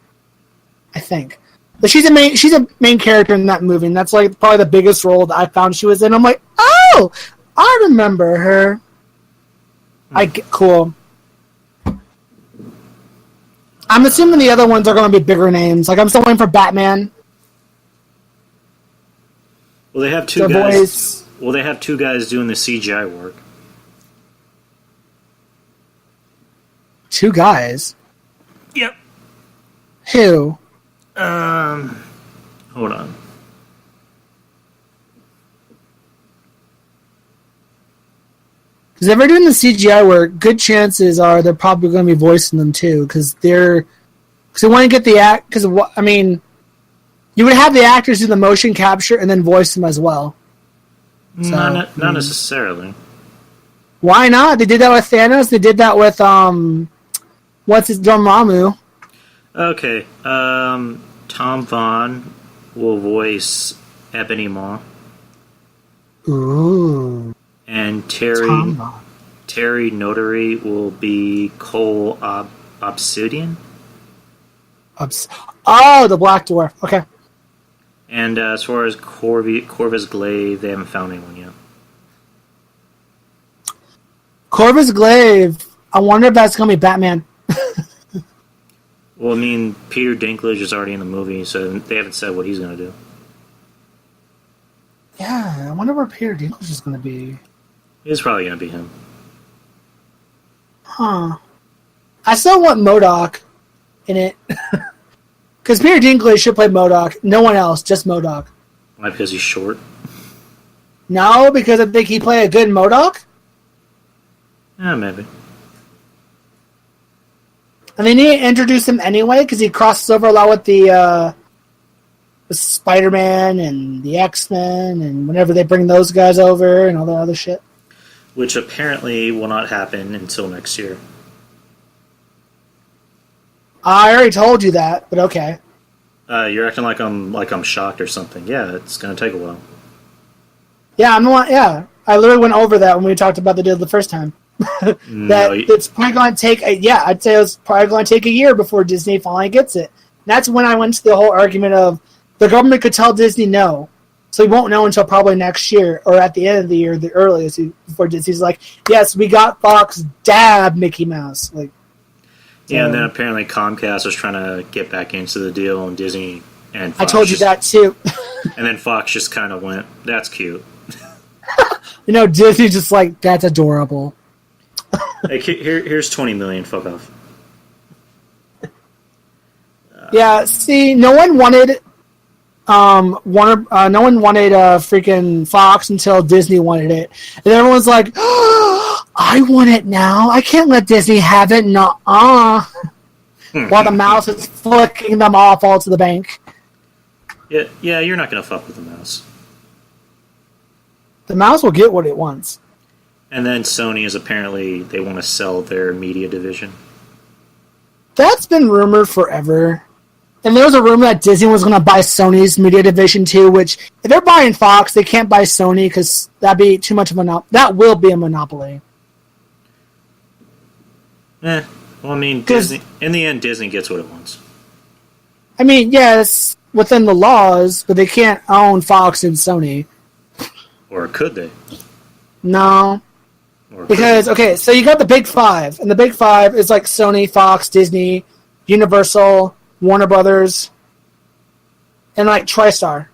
I think, but she's a main character in that movie, and that's like probably the biggest role that I found she was in. I'm like, oh, I remember her. Cool. I'm assuming the other ones are going to be bigger names. Like I'm still waiting for Batman. Well, they have two guys. Well, they have two guys doing the CGI work. Two guys? Yep. Who? Hold on. Because if they're doing the CGI work, good chances are they're probably going to be voicing them too. Because they want to get the act. Because I mean, you would have the actors do the motion capture and then voice them as well. Not necessarily. Why not? They did that with Thanos. They did that with what's his Dormammu. Okay. Tom Vaughn will voice Ebony Maw. Ooh. And Terry Notary will be Cole Obsidian. The Black Dwarf. Okay. And as far as Corvus Glaive, they haven't found anyone yet. Corvus Glaive. I wonder if that's going to be Batman. Well, I mean, Peter Dinklage is already in the movie, so they haven't said what he's going to do. Yeah, I wonder where Peter Dinklage is going to be. It's probably going to be him. Huh. I still want MODOK in it. Because Peter Dinklage should play MODOK. No one else, just MODOK. Why, because he's short? No, because I think he'd play a good MODOK. Yeah, maybe. And they need to introduce him anyway, because he crosses over a lot with the Spider-Man and the X-Men, and whenever they bring those guys over and all that other shit. Which apparently will not happen until next year. I already told you that, but okay. You're acting like I'm shocked or something. Yeah, it's going to take a while. Yeah, I literally went over that when we talked about the deal the first time. It's probably going to take I'd say it's probably going to take a year before Disney finally gets it. And that's when I went to the whole argument of the government could tell Disney no, so we won't know until probably next year or at the end of the year, the earliest, before Disney's like, yes, we got Fox, dab Mickey Mouse. Like, yeah, and then apparently Comcast was trying to get back into the deal, and Disney and Fox I told you that too. And then Fox just kind of went, "That's cute." Disney just like, that's adorable. Like, here's $20 million. Fuck off. Yeah, see, no one wanted freaking Fox until Disney wanted it, and everyone's like, oh, "I want it now. I can't let Disney have it." Nuh-uh. While the mouse is flicking them off all to the bank. Yeah, you're not gonna fuck with the mouse. The mouse will get what it wants. And then Sony is apparently they want to sell their media division. That's been rumored forever. And there was a rumor that Disney was going to buy Sony's media division too, which if they're buying Fox, they can't buy Sony because that'd be too much of a that will be a monopoly. Well, I mean, Disney, in the end, Disney gets what it wants. I mean, yes, within the laws, but they can't own Fox and Sony. Or could they? No. Because, okay, so you got the Big Five, and the Big Five is like Sony, Fox, Disney, Universal, Warner Brothers, and like TriStar.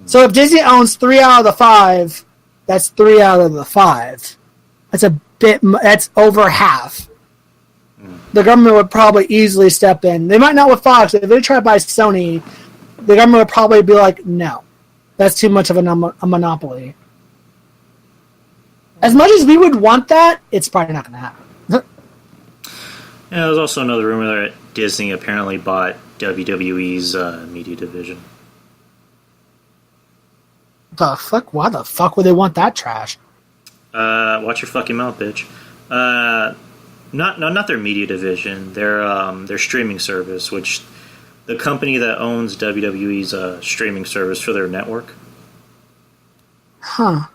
So if Disney owns 3 out of the 5, that's 3 out of the 5. That's over half. The government would probably easily step in. They might not with Fox. If they try to buy Sony, the government would probably be like, no, that's too much of a monopoly. As much as we would want that, it's probably not going to happen. Yeah, there's also another rumor that Disney apparently bought WWE's media division. The fuck? Why the fuck would they want that trash? Watch your fucking mouth, bitch. Not their media division. Their streaming service, which the company that owns WWE's streaming service for their network. Huh.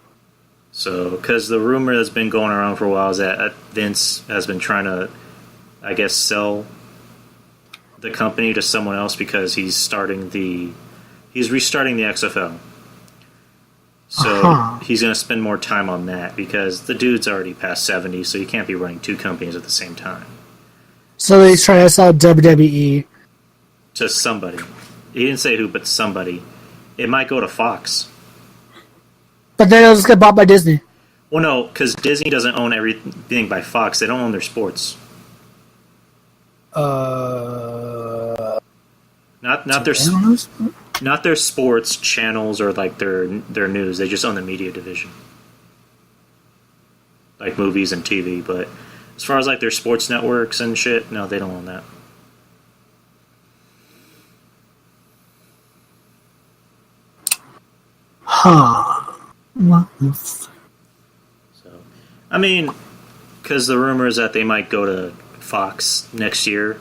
So, because the rumor that's been going around for a while is that Vince has been trying to, I guess, sell the company to someone else because he's restarting the XFL. So he's going to spend more time on that because the dude's already past 70, so you can't be running 2 companies at the same time. So he's trying to sell WWE to somebody. He didn't say who, but somebody. It might go to Fox. But then it'll just get bought by Disney. Well, no, because Disney doesn't own everything by Fox. They don't own their sports. Not their sports channels or like their news. They just own the media division, like movies and TV. But as far as like their sports networks and shit, no, they don't own that. Huh. So, I mean, because the rumor is that they might go to Fox next year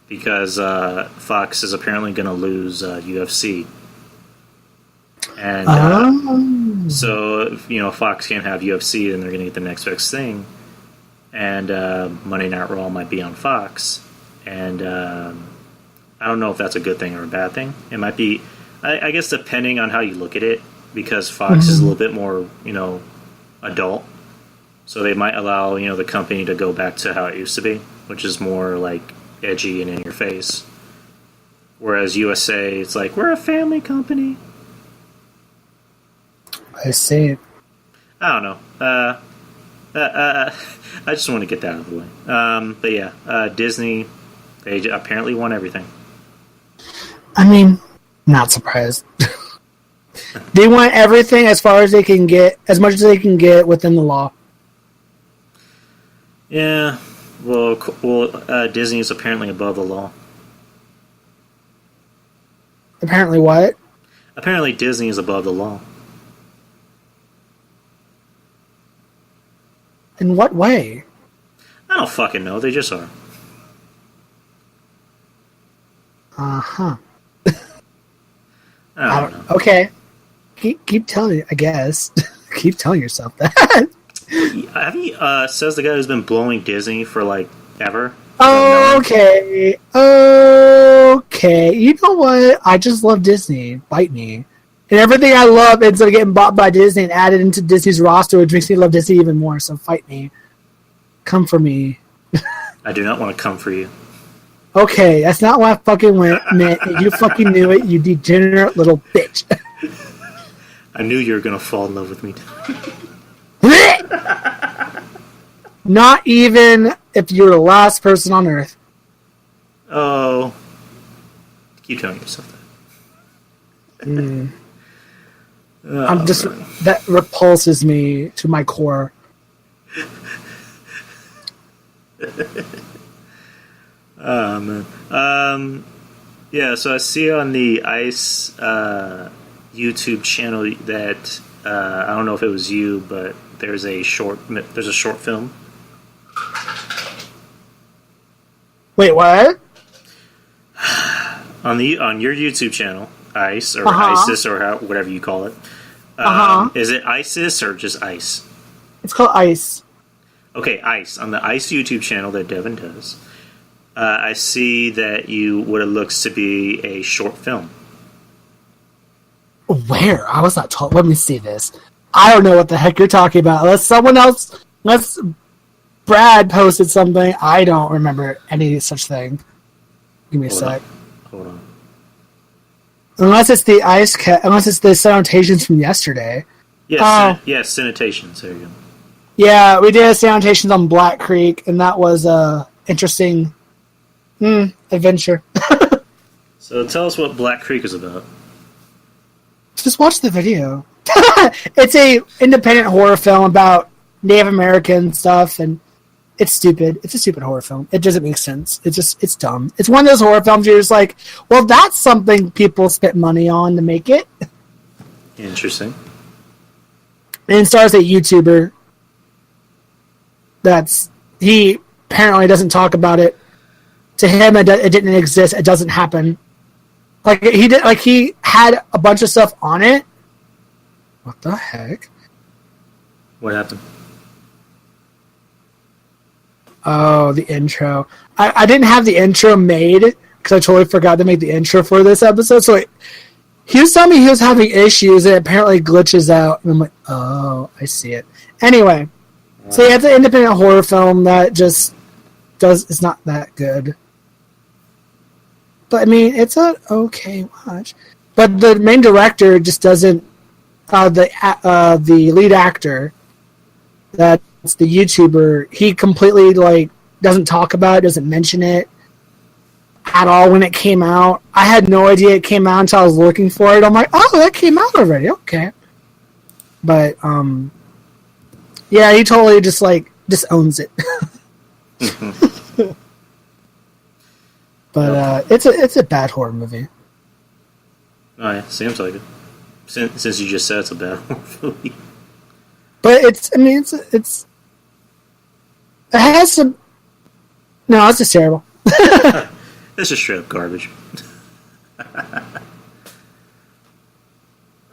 because Fox is apparently going to lose UFC. And so, if Fox can't have UFC, then they're going to get the next best thing. And Monday Night Raw might be on Fox. And I don't know if that's a good thing or a bad thing. It might be, I guess, depending on how you look at it. Because Fox is a little bit more, adult. So they might allow, the company to go back to how it used to be, which is more, like, edgy and in your face. Whereas USA, it's like, we're a family company. I see. I don't know. I just want to get that out of the way. But yeah, Disney, they apparently won everything. I mean, not surprised. They want everything as far as they can get, as much as they can get within the law. Yeah, well, Disney is apparently above the law. Apparently what? Apparently Disney is above the law. In what way? I don't fucking know, they just are. Uh-huh. I don't know. Okay. Keep telling, I guess. Keep telling yourself that. Have you, says the guy who's been blowing Disney for, like, ever. Okay. Okay. You know what? I just love Disney. Bite me. And everything I love ends up getting bought by Disney and added into Disney's roster, which makes me love Disney even more. So fight me. Come for me. I do not want to come for you. Okay, that's not what I fucking meant. You fucking knew it, you degenerate little bitch. I knew you were going to fall in love with me. Not even if you were the last person on Earth. Oh. Keep telling yourself that. I'm just... That repulses me to my core. Oh, man. Yeah, so I see on the ICE YouTube channel that I don't know if it was you, but there's a short film. Wait, what? On your YouTube channel, ICE or ISIS or whatever you call it. Is it ISIS or just ICE? It's called ICE. Okay, ICE. On the ICE YouTube channel that Devan does, I see that what it looks to be a short film. Where? I was not told. Let me see this. I don't know what the heck you're talking about. Unless Brad posted something. I don't remember any such thing. Give me a sec. Hold on. Unless it's the unless it's the salutations from yesterday. Yes, sanitations. There you go. Yeah, we did salutations on Black Creek, and that was a interesting adventure. So tell us what Black Creek is about. Just watch the video. It's a independent horror film about Native American stuff, and it's stupid. It's a stupid horror film. It doesn't make sense. It's dumb. It's one of those horror films where you're just like, well, that's something people spent money on to make it. Interesting. And it stars a YouTuber. He apparently doesn't talk about it. To him, it didn't exist. It doesn't happen. He had a bunch of stuff on it. What the heck? What happened? Oh, the intro. I didn't have the intro made because I totally forgot to make the intro for this episode. So he was telling me he was having issues and it apparently glitches out. And I'm like, oh, I see it. Anyway, so yeah, it's an independent horror film that just it's not that good. But I mean, it's a okay watch. But the main director just doesn't. The lead actor, that's the YouTuber, he completely doesn't talk about it, doesn't mention it at all when it came out. I had no idea it came out until I was looking for it. I'm like, oh, that came out already. Okay. But yeah, he totally just owns it. But it's a bad horror movie. Oh yeah, seems like it. Since you just said it's a bad horror movie. But it has some. No, it's just terrible. It's just straight up garbage.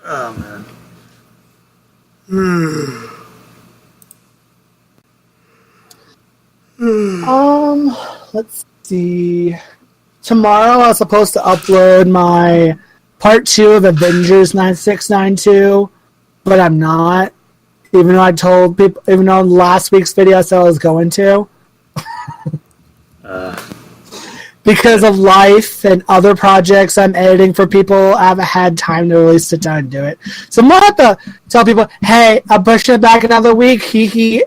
Oh man. Let's see. Tomorrow I was supposed to upload my part 2 of Avengers 9692, but I'm not. Even though I told people, even though last week's video I said I was going to. Because of life and other projects I'm editing for people, I haven't had time to really sit down and do it. So I'm going to have to tell people, hey, I'm pushing it back another week, hee.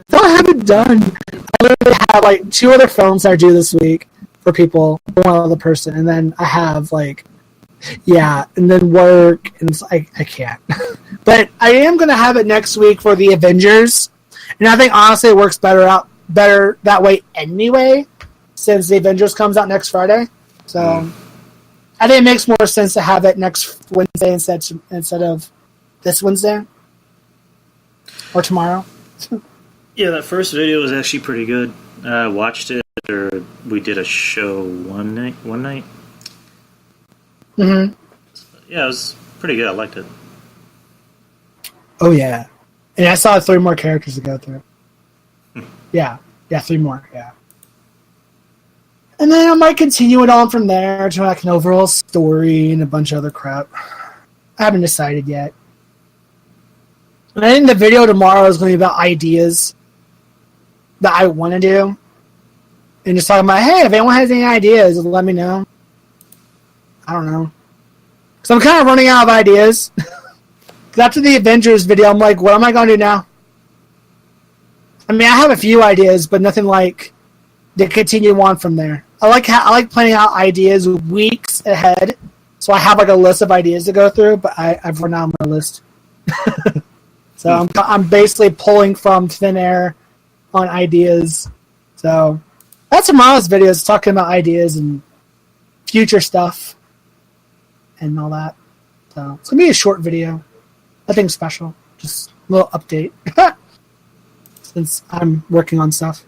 So I haven't done. I literally have 2 other films I do this week for people, one other person, and then I have and then work, and it's I can't. But I am going to have it next week for the Avengers, and I think honestly it works better that way anyway, since the Avengers comes out next Friday. So I think it makes more sense to have it next Wednesday instead of this Wednesday or tomorrow. Yeah, that first video was actually pretty good. I watched it, or we did a show one night. Mm-hmm. Yeah, it was pretty good. I liked it. Oh yeah, and I saw 3 more characters to go through. Yeah, 3 more. Yeah, and then I might continue it on from there to an overall story and a bunch of other crap. I haven't decided yet. And I think the video tomorrow is going to be about ideas that I want to do. And just talking about, hey, if anyone has any ideas, let me know. I don't know. Because I'm kind of running out of ideas. Because after the Avengers video, I'm like, what am I going to do now? I mean, I have a few ideas, but nothing to continue on from there. I like planning out ideas weeks ahead. So I have a list of ideas to go through, but I've run out of my list. So I'm basically pulling from thin air on ideas. So that's tomorrow's video, is talking about ideas and future stuff and all that. So it's going to be a short video. Nothing special. Just a little update. Since I'm working on stuff.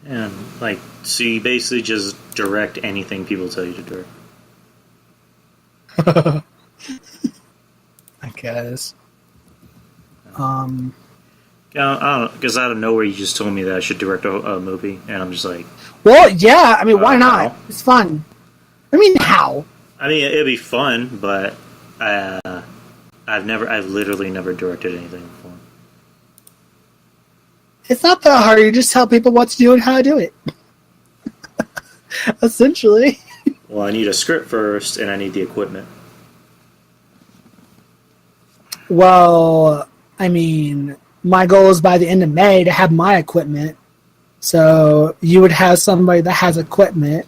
And, so you basically just direct anything people tell you to direct. I guess. I don't know, because out of nowhere you just told me that I should direct a movie, and I'm just like... Well, yeah, I mean, why not? It's fun. I mean, how? I mean, it'd be fun, but I've literally never directed anything before. It's not that hard. You just tell people what to do and how to do it. Essentially. Well, I need a script first, and I need the equipment. Well, I mean, my goal is by the end of May to have my equipment. So you would have somebody that has equipment.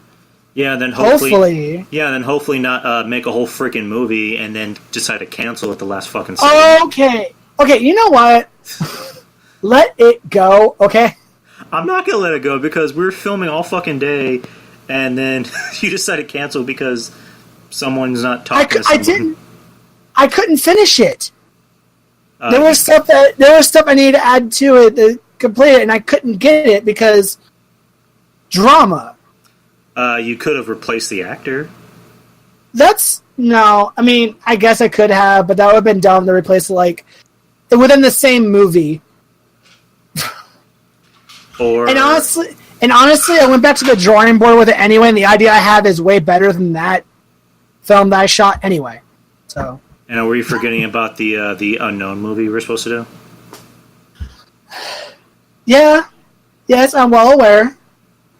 Yeah, then hopefully. Yeah, then hopefully not make a whole freaking movie and then decide to cancel at the last fucking second. Okay, you know what? Let it go, okay? I'm not gonna let it go because we were filming all fucking day, and then you decide to cancel because someone's not talking to someone. I couldn't finish it. There was stuff I needed to add to it to complete it, and I couldn't get it because drama. You could have replaced the actor. No. I mean, I guess I could have, but that would have been dumb to replace it within the same movie. And honestly, I went back to the drawing board with it anyway, and the idea I have is way better than that film that I shot anyway. So. And were you forgetting about the unknown movie we were supposed to do? Yeah. Yes, I'm well aware.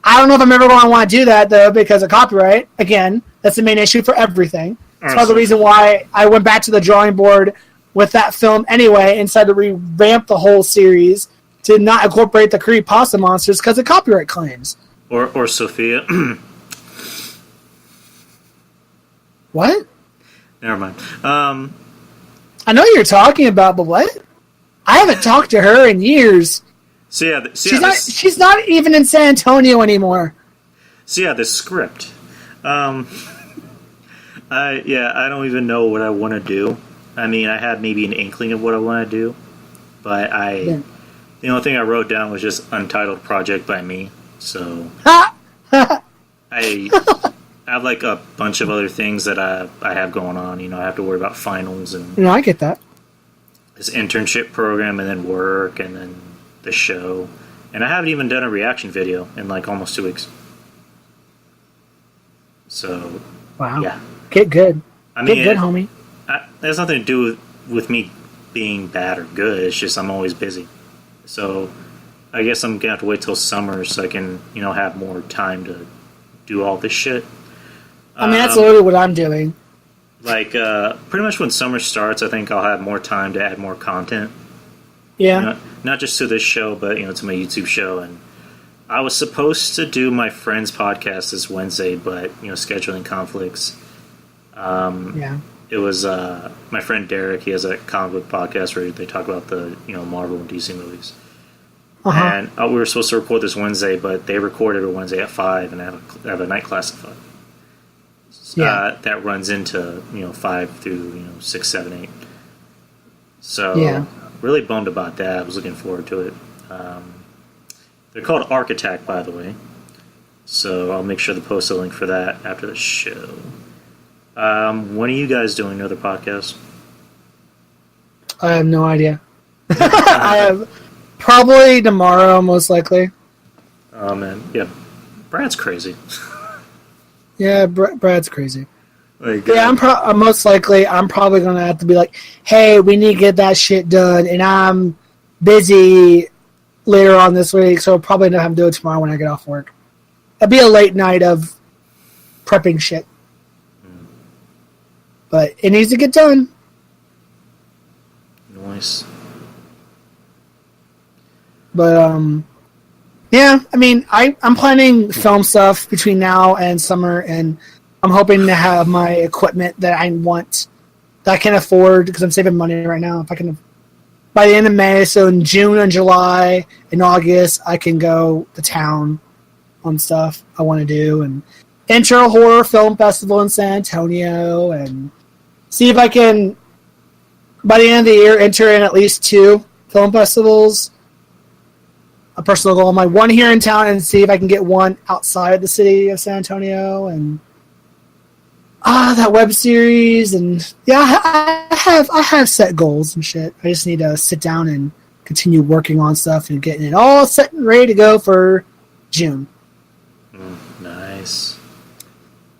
I don't know if I'm ever going to want to do that, though, because of copyright. Again, that's the main issue for everything. That's part of the reason why I went back to the drawing board with that film anyway and decided to revamp the whole series to not incorporate the creepypasta monsters because of copyright claims. Or Sophia. What? Never mind. I know you're talking about, but what? I haven't talked to her in years. She's not even in San Antonio anymore. So yeah, the script. I don't even know what I want to do. I mean, I had maybe an inkling of what I want to do, but the only thing I wrote down was just untitled project by me. So I have like a bunch of other things that I have going on. You know, I have to worry about finals and I get that. This internship program and then work and then the show. And I haven't even done a reaction video in like almost 2 weeks. So, wow. Yeah. Get good. Get good, homie. It has nothing to do with me being bad or good. It's just I'm always busy. So, I guess I'm going to have to wait till summer so I can, have more time to do all this shit. I mean, that's literally what I'm doing. Like, pretty much when summer starts, I think I'll have more time to add more content. Yeah. Not just to this show, but, to my YouTube show. And I was supposed to do my friend's podcast this Wednesday, but, scheduling conflicts. Yeah. It was my friend Derek. He has a comic book podcast where they talk about the, Marvel and DC movies. Uh-huh. And we were supposed to record this Wednesday, but they record every Wednesday at 5, and I have a night class at 5. Yeah. That runs into 5 through 6, 7, 8. So yeah. Really bummed about that. I was looking forward to it. They're called Arc Attack, by the way. So I'll make sure to post a link for that after the show. When are you guys doing another podcast? I have no idea. I have probably tomorrow, most likely. Oh man, yeah, Brad's crazy. Yeah, Brad's crazy. Like, yeah, I'm most likely. I'm probably gonna have to be like, "Hey, we need to get that shit done," and I'm busy later on this week, so I'll probably not have to do it tomorrow when I get off work. It'll be a late night of prepping shit, but it needs to get done. Nice. But yeah, I mean, I'm planning film stuff between now and summer, and I'm hoping to have my equipment that I want, that I can afford, because I'm saving money right now. If I can, by the end of May, so in June and July and August, I can go to town on stuff I want to do, and enter a horror film festival in San Antonio, and see if I can, by the end of the year, enter in at least 2 film festivals. A personal goal of mine, one here in town, and see if I can get one outside the city of San Antonio, and that web series, and yeah, I have set goals and shit. I just need to sit down and continue working on stuff and getting it all set and ready to go for June. Nice.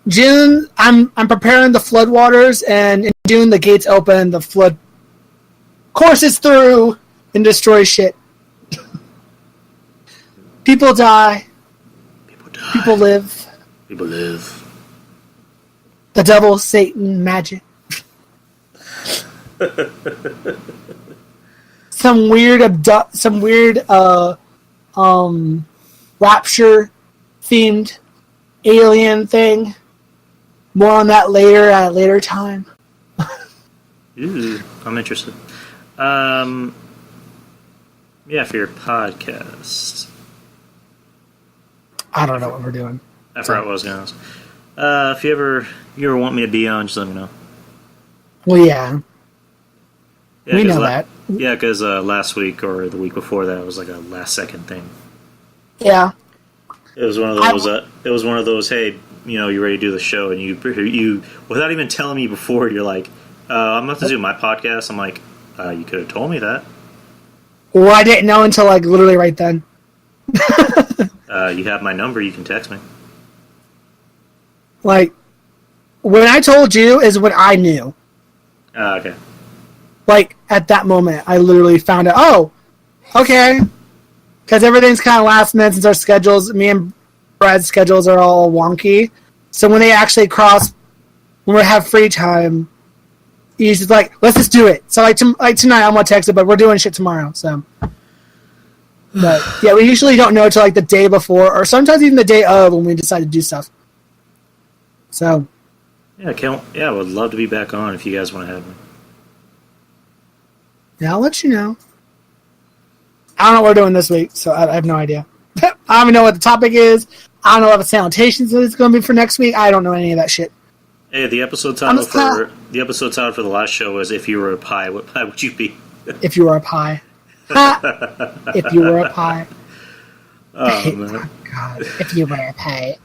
June, I'm preparing the floodwaters, and in June the gates open, the flood courses through and destroys shit. People die. People live. People live. The devil, Satan, magic. some weird rapture themed alien thing. More on that later at a later time. Ooh, I'm interested. Yeah, for your podcast. I don't know what we're doing. I forgot what I was going to ask. If you ever want me to be on, just let me know. Well, yeah. We know that. Yeah, because last week or the week before that, it was like a last second thing. Yeah. It was one of those. It was one of those. Hey, you ready to do the show, and you without even telling me before, you're like, I'm about to do my podcast. I'm like, you could have told me that. Well, I didn't know until like literally right then. You have my number. You can text me. Like, when I told you is when I knew. Okay. Like, at that moment, I literally found out, oh, okay. Because everything's kind of last minute since our schedules, me and Brad's schedules are all wonky. So when they actually cross, when we have free time, he's just like, let's just do it. So like tonight, I'm going to text it, but we're doing shit tomorrow. So, but yeah, we usually don't know until like the day before, or sometimes even the day of when we decide to do stuff. So. Yeah, I would love to be back on if you guys want to have me. Yeah, I'll let you know. I don't know what we're doing this week, so I have no idea. I don't even know what the topic is. I don't know what the salutations is going to be for next week. I don't know any of that shit. Hey, the episode title for the last show was "If You Were a Pie, What Pie Would You Be?" If you were a pie. If you were a pie. Oh man! God, if you were a pie.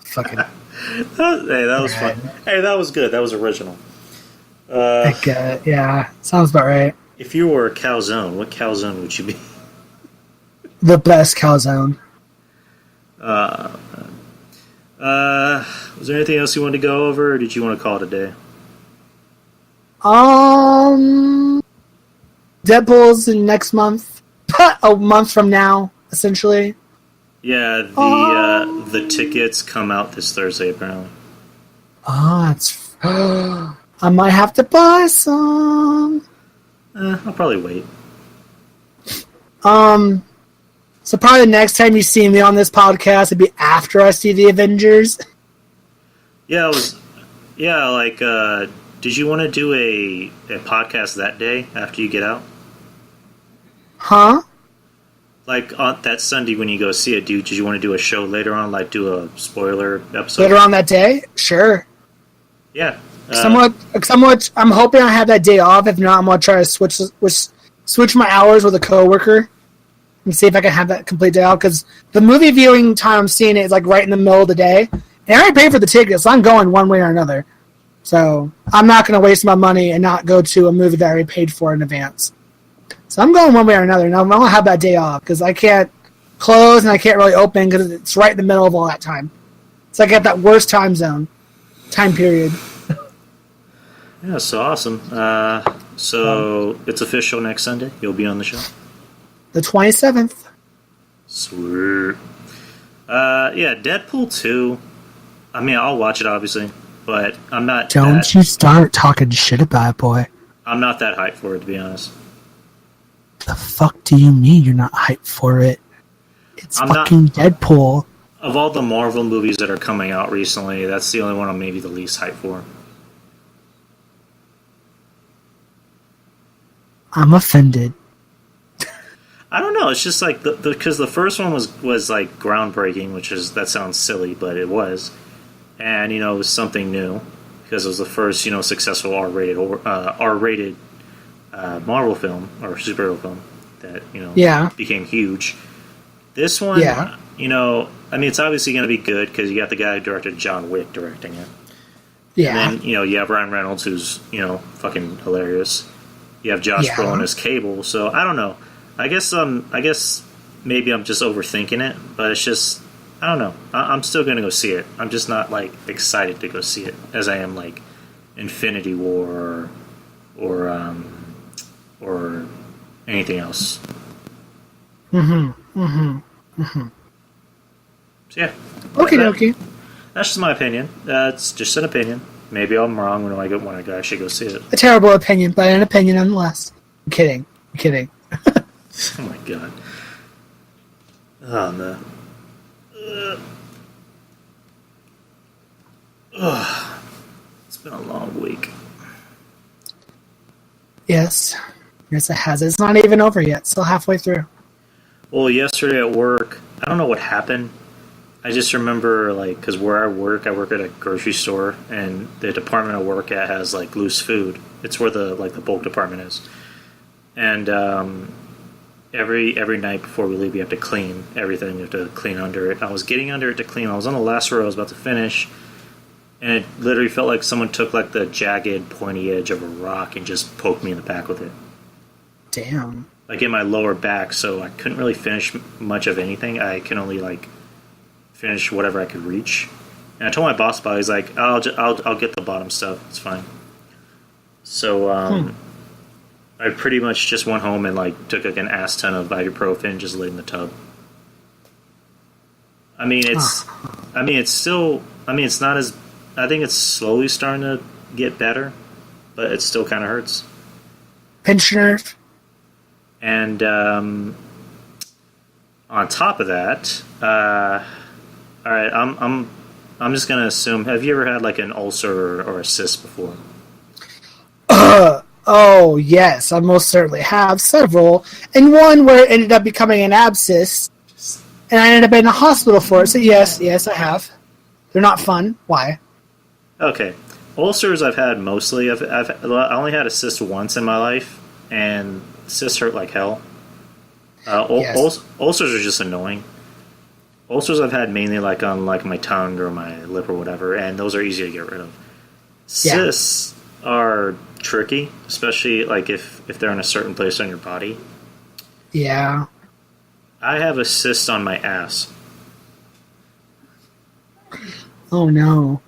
Fucking. Hey, that was fun. Hey, that was good. That was original. Yeah, sounds about right. If you were a calzone, what calzone would you be? The best calzone. Was there anything else you wanted to go over, or did you want to call it a day? Deadpool's in next month. A month from now, essentially. Yeah, the tickets come out this Thursday, apparently. It's... I might have to buy some. I'll probably wait. So probably the next time you see me on this podcast would be after I see the Avengers. Yeah, did you want to do a podcast that day after you get out? Huh? Like on that Sunday when you go see it, did you want to do a show later on, like do a spoiler episode? Later on that day? Sure. Yeah. Somewhat. I'm hoping I have that day off. If not, I'm gonna try to switch my hours with a coworker and see if I can have that complete day off. Because the movie viewing time I'm seeing it is like right in the middle of the day, and I already paid for the tickets, so I'm going one way or another. So I'm not gonna waste my money and not go to a movie that I already paid for in advance. So I'm going one way or another, and I'm gonna have that day off because I can't close and I can't really open because it's right in the middle of all that time. It's like at that worst time period. Yeah, so awesome. So it's official next Sunday. You'll be on the show. The 27th. Sweet. Yeah, Deadpool 2. I mean, I'll watch it, obviously, but I'm not... Don't you start talking shit about it, boy. I'm not that hyped for it, to be honest. The fuck do you mean you're not hyped for it? It's Deadpool. Of all the Marvel movies that are coming out recently, that's the only one I'm maybe the least hyped for. I'm offended. I don't know. It's just like because the first one was like groundbreaking, that sounds silly, but it was, and it was something new because it was the first successful R-rated Marvel film or superhero film that became huge. This one, I mean, it's obviously going to be good because you got the guy who directed John Wick directing it. Yeah, and then you have Ryan Reynolds who's fucking hilarious. You have Josh Brolin as Cable, so I don't know. I guess maybe I'm just overthinking it, but it's just I don't know. I'm still gonna go see it. I'm just not like excited to go see it as I am like Infinity War or anything else. So yeah. Okay. That's just my opinion. It's just an opinion. Maybe I'm wrong when I go actually go see it. A terrible opinion, but an opinion nonetheless. I'm kidding. Oh my god. Oh no. It's been a long week. Yes, it has. It's not even over yet. Still halfway through. Well, yesterday at work, I don't know what happened. I just remember, like, because where I work at a grocery store, and the department I work at has, like, loose food. It's where the bulk department is. And every night before we leave, you have to clean everything. You have to clean under it. I was getting under it to clean. I was on the last row. I was about to finish. And it literally felt like someone took, like, the jagged, pointy edge of a rock and just poked me in the back with it. Damn. Like, in my lower back, so I couldn't really finish much of anything. I can only, like, finish whatever I could reach. And I told my boss about it. He's like, I'll get the bottom stuff. It's fine. So, I pretty much just went home and, like, took, like, an ass ton of ibuprofen and just laid in the tub. I mean, it's not as... I think it's slowly starting to get better, but it still kind of hurts. Pinch nerve. And on top of that, all right, I'm just gonna assume. Have you ever had like an ulcer or a cyst before? Oh yes, I most certainly have several, and one where it ended up becoming an abscess, and I ended up in a hospital for it. So yes, I have. They're not fun. Why? Okay, ulcers I've had mostly. I only had a cyst once in my life, and cysts hurt like hell. Yes. Ulcers are just annoying. Ulcers I've had mainly like on like my tongue or my lip or whatever, and those are easy to get rid of. Cysts are tricky, especially like if they're in a certain place on your body. Yeah. I have a cyst on my ass. Oh no.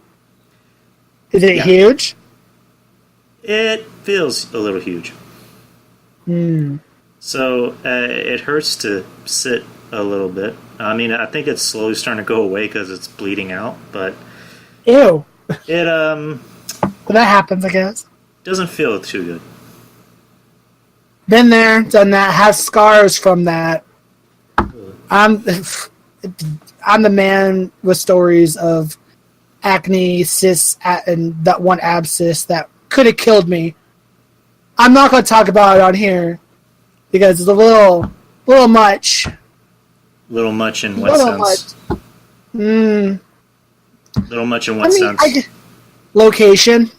Is it huge? It feels a little huge. So it hurts to sit a little bit. I mean, I think it's slowly starting to go away because it's bleeding out, but Ew. it Well, that happens, I guess. doesn't feel too good. Been there, done that. Have scars from that. I'm the man with stories of acne, cysts, and that one abscess that could have killed me. I'm not going to talk about it on here because it's a little much. Little much in what sense? Little much in what sense? Location.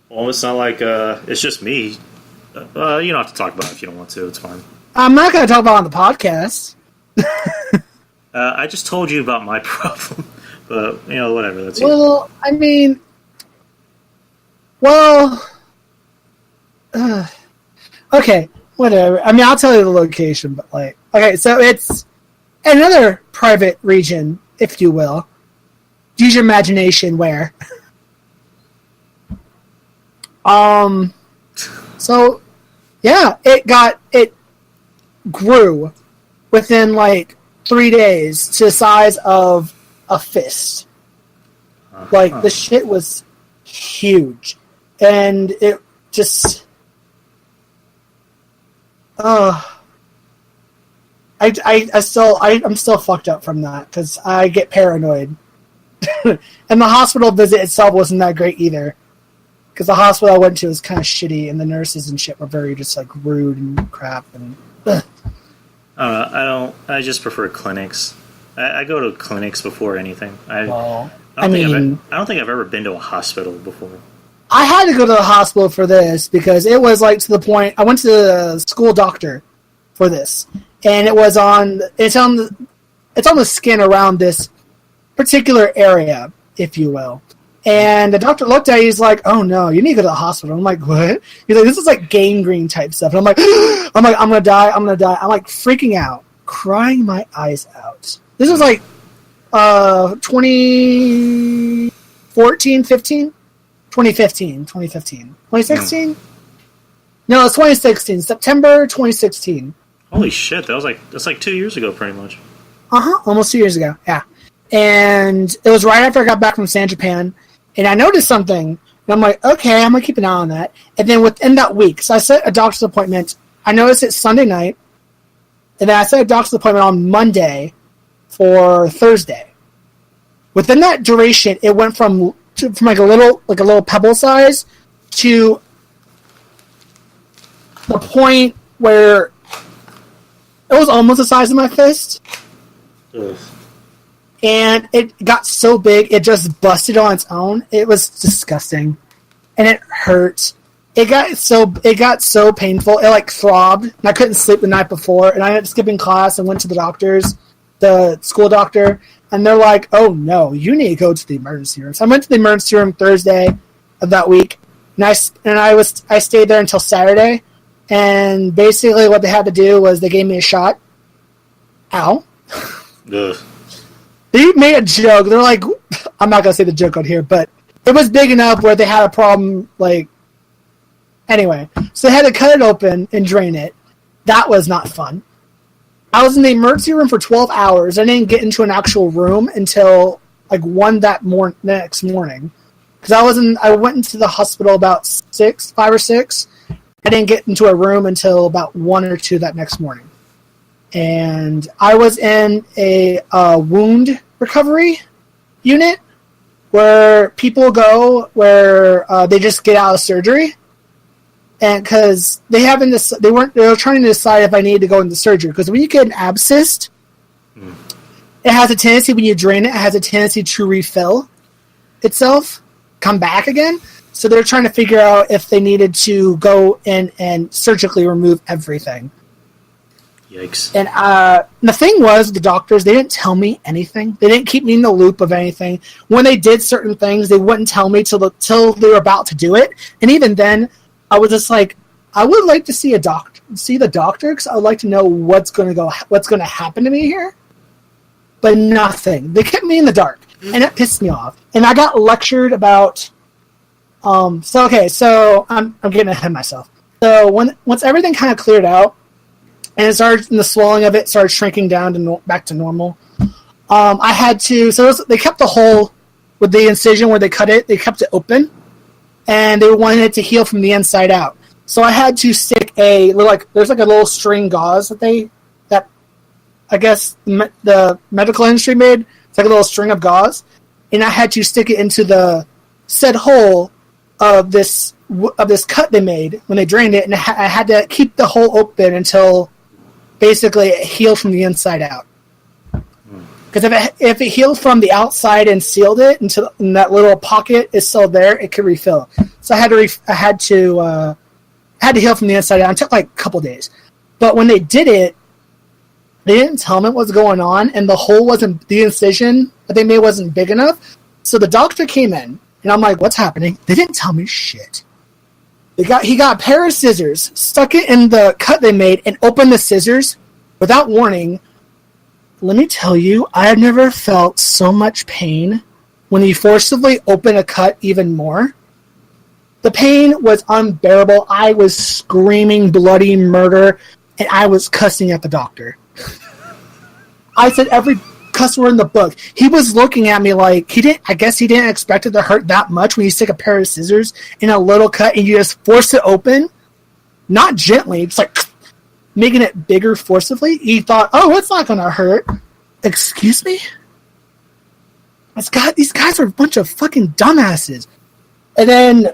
Well, it's not like it's just me. You don't have to talk about it if you don't want to. It's fine. I'm not going to talk about it on the podcast. I just told you about my problem, but whatever. That's well, you. I mean, okay, whatever. I mean, I'll tell you the location, but okay, so it's another private region, if you will. Use your imagination. Where? So, yeah, it grew within 3 days to the size of a fist. The shit was huge, and it just I'm still fucked up from that because I get paranoid. And the hospital visit itself wasn't that great either, because the hospital I went to was kind of shitty, and the nurses and shit were very just rude and crap. And I just prefer clinics. I go to clinics before anything. I don't think I've ever been to a hospital before. I had to go to the hospital for this because it was to the point. I went to the school doctor for this, and it's on the skin around this particular area, if you will. And the doctor looked at it, he's like, "Oh no, you need to go to the hospital." I'm like, "What?" He's like, "This is gangrene type stuff." And I'm like, I'm gonna die. I'm like freaking out, crying my eyes out. This was like 2014, 15? 2015. 2016? No, it's 2016. September 2016. Holy shit, that's like 2 years ago, pretty much. Almost 2 years ago, yeah. And it was right after I got back from San Japan, and I noticed something, and I'm like, okay, I'm going to keep an eye on that. And then within that week, so I set a doctor's appointment. I noticed it Sunday night, and then I set a doctor's appointment on Monday for Thursday. Within that duration, it went from like a little pebble size to the point where it was almost the size of my fist. Ugh. And it got so big, it just busted on its own. It was disgusting, and it hurt. It got so painful. It like throbbed, and I couldn't sleep the night before. And I ended up skipping class and went to the school doctor, and they're like, "Oh no, you need to go to the emergency room." So I went to the emergency room Thursday of that week, and I stayed there until Saturday. And basically, what they had to do was they gave me a shot. Ow. Ugh. They made a joke. They're like, I'm not going to say the joke on here, but it was big enough where they had a problem, like, anyway. So they had to cut it open and drain it. That was not fun. I was in the emergency room for 12 hours. I didn't get into an actual room until, like, 1 next morning. Because I went into the hospital about 5 or 6. I didn't get into a room until about 1 or 2 that next morning. And I was in a wound recovery unit where people go where they just get out of surgery, and because they were trying to decide if I needed to go into surgery, because when you get an abscess, it has a tendency, when you drain it, it has a tendency to refill itself, come back again. So they're trying to figure out if they needed to go in and surgically remove everything. Yikes. And the thing was, the doctors, they didn't tell me anything. They didn't keep me in the loop of anything. When they did certain things, they wouldn't tell me till they were about to do it. And even then, I was just like, I would like to see the doctor, because I would like to know what's going to happen to me here. But nothing. They kept me in the dark, and it pissed me off. And I got lectured about. So I'm getting ahead of myself. So once everything kind of cleared out, and the swelling of it started shrinking down to back to normal, I had to. So they kept the hole with the incision where they cut it. They kept it open, and they wanted it to heal from the inside out. So I had to stick there's like a little string gauze that I guess the medical industry made. It's like a little string of gauze, and I had to stick it into the said hole of this cut they made when they drained it, and I had to keep the hole open until basically it healed from the inside out. Because if it healed from the outside and sealed it and that little pocket is still there, it could refill. So I had to heal from the inside out. It took like a couple days, but when they did it, they didn't tell me what was going on, and the incision that they made wasn't big enough. So the doctor came in, and I'm like, "What's happening?" They didn't tell me shit. He got a pair of scissors, stuck it in the cut they made, and opened the scissors without warning. Let me tell you, I have never felt so much pain when he forcibly opened a cut even more. The pain was unbearable. I was screaming bloody murder, and I was cussing at the doctor. I said every cuss word in the book. He was looking at me like I guess he didn't expect it to hurt that much when you stick a pair of scissors in a little cut and you just force it open. Not gently, it's like making it bigger forcibly. He thought, "Oh, it's not gonna hurt." Excuse me? These guys are a bunch of fucking dumbasses. And then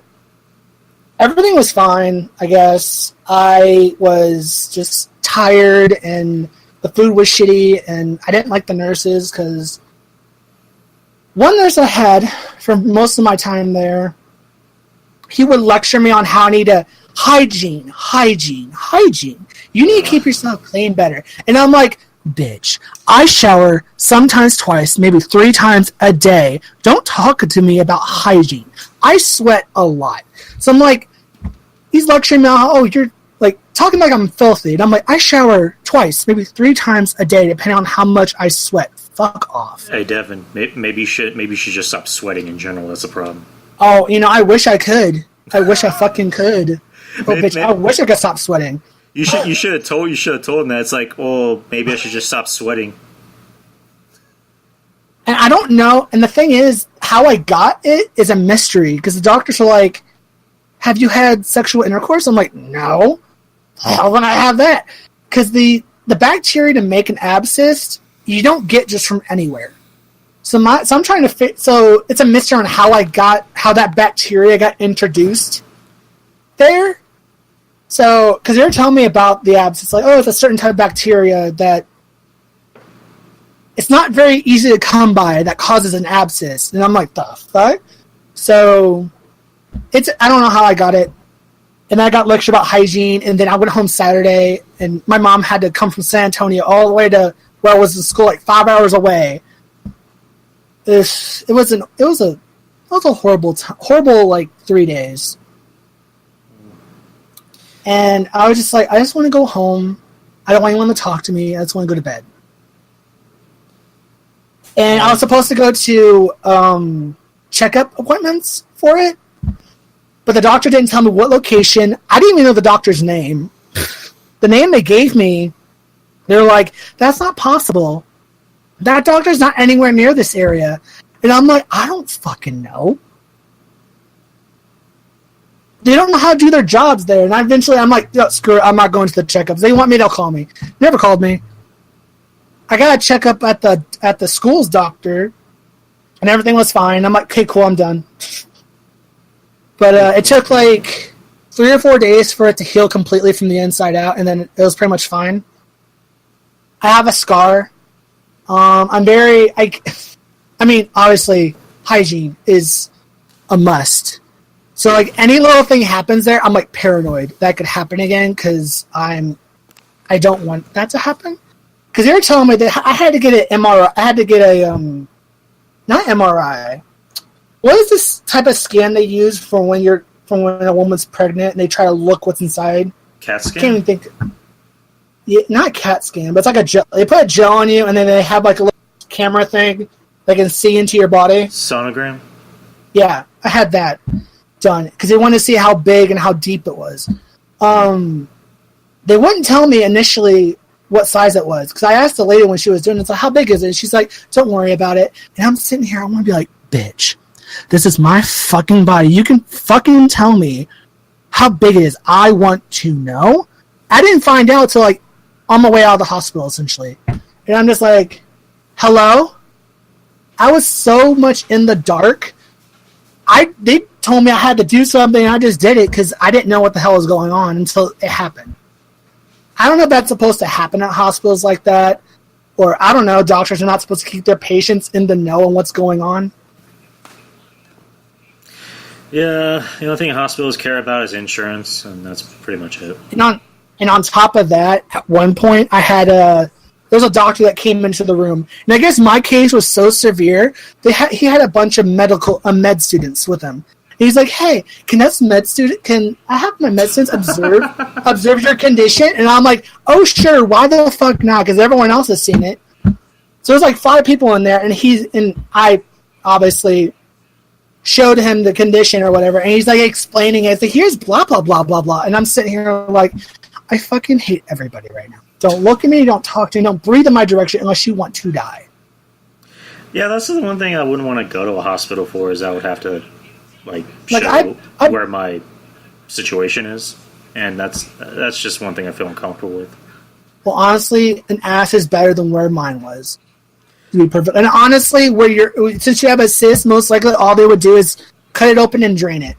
everything was fine, I guess. I was just tired, and the food was shitty, and I didn't like the nurses, because one nurse I had for most of my time there, he would lecture me on how I need to hygiene. You need to keep yourself clean better. And I'm like, bitch, I shower sometimes twice, maybe 3 times a day. Don't talk to me about hygiene. I sweat a lot. So I'm like, he's lecturing me on, like talking like I'm filthy, and I'm like, I shower twice, maybe 3 times a day, depending on how much I sweat. Fuck off. Hey, Devan, maybe you should just stop sweating in general. That's a problem. Oh, I wish I could. I wish I fucking could. Oh, bitch, I wish I could stop sweating. You should have told him that. It's like, oh, maybe I should just stop sweating. And I don't know. And the thing is, how I got it is a mystery, because the doctors are like, have you had sexual intercourse? I'm like, no. How would I have that? Because the bacteria to make an abscess, you don't get just from anywhere. So I'm trying to so it's a mystery on how that bacteria got introduced there. So, because they were telling me about the abscess, like, oh, it's a certain type of bacteria that it's not very easy to come by that causes an abscess. And I'm like, the fuck? So, I don't know how I got it. And I got lectured about hygiene, and then I went home Saturday, and my mom had to come from San Antonio all the way to where I was in school, like 5 hours away. It was a horrible like 3 days. And I was just like, I just want to go home. I don't want anyone to talk to me. I just want to go to bed. And I was supposed to go to checkup appointments for it, but the doctor didn't tell me what location. I didn't even know the doctor's name. The name they gave me, they're like, that's not possible. That doctor's not anywhere near this area. And I'm like, I don't fucking know. They don't know how to do their jobs there. And eventually I'm like, yo, screw it, I'm not going to the checkups. They want me, they'll call me. Never called me. I got a checkup at the school's doctor, and everything was fine. I'm like, okay, cool, I'm done. But it took like 3 or 4 days for it to heal completely from the inside out, and then it was pretty much fine. I have a scar. I mean, obviously, hygiene is a must. So, like, any little thing happens there, I'm, like, paranoid that could happen again, because I don't want that to happen. Because they were telling me that I had to get an MRI. I had to get not MRI. What is this type of scan they use for when a woman's pregnant and they try to look what's inside? CAT scan? I can't even think. Yeah, not CAT scan, but it's like a gel. They put a gel on you, and then they have like a little camera thing that can see into your body. Sonogram? Yeah, I had that done because they wanted to see how big and how deep it was. They wouldn't tell me initially what size it was, because I asked the lady when she was doing it, it's like, how big is it? And she's like, don't worry about it. And I'm sitting here, I want to be like, bitch, this is my fucking body. You can fucking tell me how big it is. I want to know. I didn't find out till like on my way out of the hospital, essentially. And I'm just like, hello? I was so much in the dark. They told me I had to do something, and I just did it because I didn't know what the hell was going on until it happened. I don't know if that's supposed to happen at hospitals like that, or I don't know, doctors are not supposed to keep their patients in the know on what's going on. Yeah, the only thing hospitals care about is insurance, and that's pretty much it. And on top of that, at one point, I had there was a doctor that came into the room, and I guess my case was so severe, he had a bunch of med students with him. He's like, hey, can I have my med students observe your condition? And I'm like, oh, sure, why the fuck not? Because everyone else has seen it. So there's like 5 people in there, and I obviously showed him the condition or whatever, and he's like explaining it. It's like, here's blah, blah, blah, blah, blah. And I'm sitting here like, I fucking hate everybody right now. Don't look at me, don't talk to me, don't breathe in my direction unless you want to die. Yeah, that's the one thing I wouldn't want to go to a hospital for, is I would have to show where my situation is, and that's just one thing I feel uncomfortable with. Well, honestly, an ass is better than where mine was, to be perfect. And honestly, since you have a cyst, most likely all they would do is cut it open and drain it.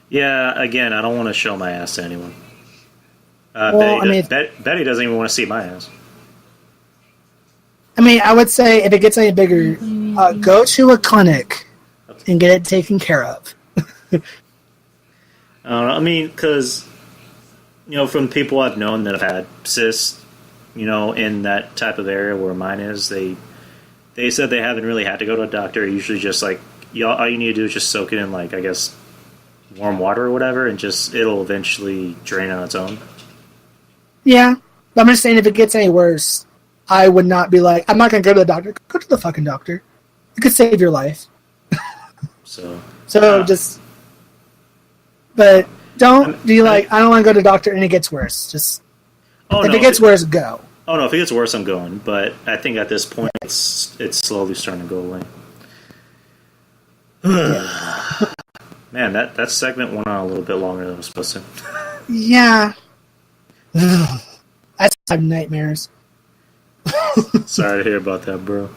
Yeah, again, I don't want to show my ass to anyone. Betty doesn't even want to see my ass. I mean, I would say if it gets any bigger, go to a clinic and get it taken care of. I don't know. I mean, because, from people I've known that have had cysts, in that type of area where mine is, they said they haven't really had to go to a doctor. Usually just, all you need to do is just soak it in, I guess, warm water or whatever, and just it'll eventually drain on its own. Yeah. But I'm just saying, if it gets any worse, I would not be like, I'm not going to go to the doctor. Go to the fucking doctor. It could save your life. So just... But don't be like, I don't want to go to the doctor and it gets worse. Just... if it gets worse, go. Oh, no, if it gets worse, I'm going. But I think at this point, it's slowly starting to go away. Man, that segment went on a little bit longer than it was supposed to. Yeah. I have nightmares. Sorry to hear about that, bro.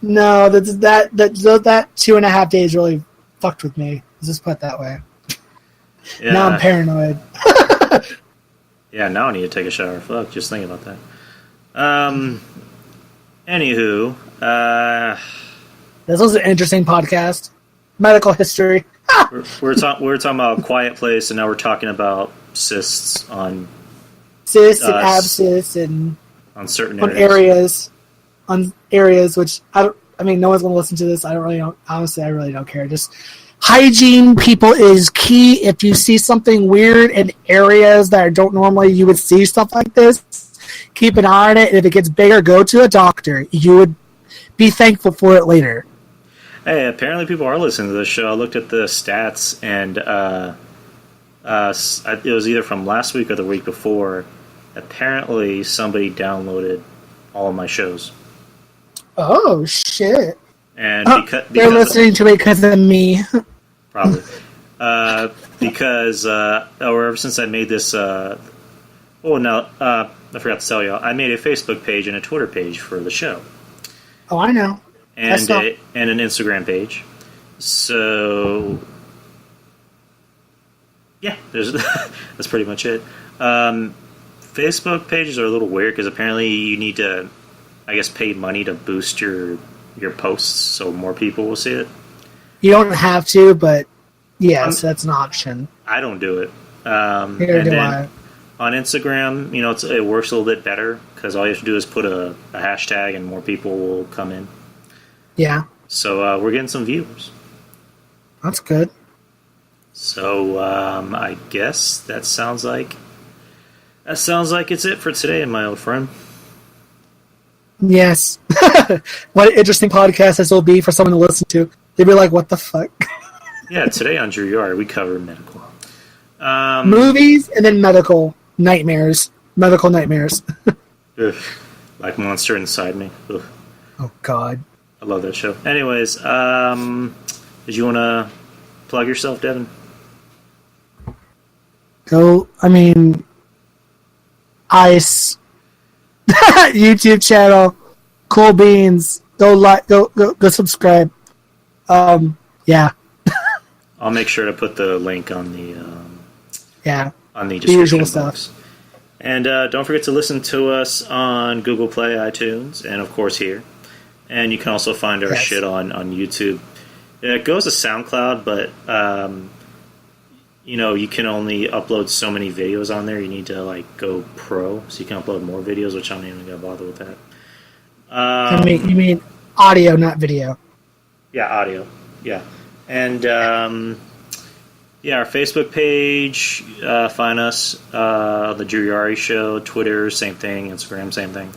No, that 2.5 days really fucked with me. Let's just put it that way. Yeah. Now I'm paranoid. Yeah, now I need to take a shower. Fuck, just thinking about that. Anywho, this was an interesting podcast. Medical history. we're talking about Quiet Place, and now we're talking about cysts on cysts and abscess and on certain areas. On areas which I mean, no one's going to listen to this. I really don't care. Just hygiene, people, is key. If you see something weird in areas that don't normally you would see stuff like this, keep an eye on it. And if it gets bigger, go to a doctor. You would be thankful for it later. Hey, apparently people are listening to this show. I looked at the stats, and it was either from last week or the week before. Apparently, somebody downloaded all of my shows. Oh, shit. And they're listening to it because of me. Probably. Because ever since I made this... I forgot to tell you, I made a Facebook page and a Twitter page for the show. Oh, I know. And an Instagram page. So... yeah, that's pretty much it. Facebook pages are a little weird because apparently you need to, I guess, pay money to boost your posts so more people will see it. You don't have to, but yes, that's an option. I don't do it. Neither do I. On Instagram, it works a little bit better because all you have to do is put a hashtag and more people will come in. Yeah. So we're getting some viewers. That's good. So I guess that sounds like it's it for today, my old friend. Yes. What an interesting podcast this will be for someone to listen to. They'd be like, what the fuck? Yeah, today on Drew Yard, we cover medical. Movies and then medical nightmares. Medical nightmares. Ugh, like Monster Inside Me. Ugh. Oh, God. I love that show. Anyways, did you want to plug yourself, Devan? Ice. YouTube channel. Cool Beans. Go subscribe. Yeah. I'll make sure to put the link on the on the the description usual box. stuff. And don't forget to listen to us on Google Play, iTunes, and of course here. And you can also find our shit on YouTube. It goes to SoundCloud, but you can only upload so many videos on there. You need to go pro, so you can upload more videos, which I'm not even gonna bother with that. You mean audio, not video? Yeah, audio. Yeah, and our Facebook page. Find us the Drew Yari Show. Twitter, same thing. Instagram, same thing.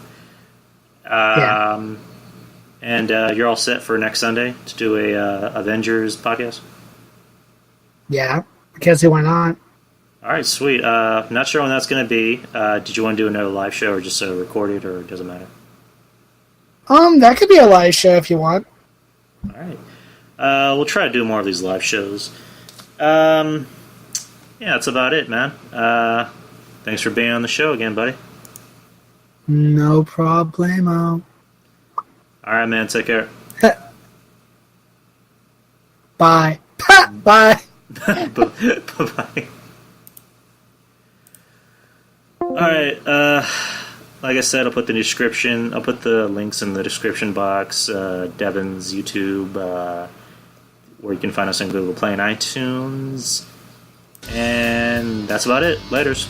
And you're all set for next Sunday to do a Avengers podcast? Yeah, I can't see why not. All right, sweet. Not sure when that's going to be. Did you want to do another live show or just record it, or it doesn't matter? That could be a live show if you want. All right. We'll try to do more of these live shows. Yeah, that's about it, man. Thanks for being on the show again, buddy. No problemo. All right, man. Take care. Bye. Bye. Bye-bye. All right. Like I said, I'll put the links in the description box. Devan's YouTube, where you can find us on Google Play and iTunes. And that's about it. Laters.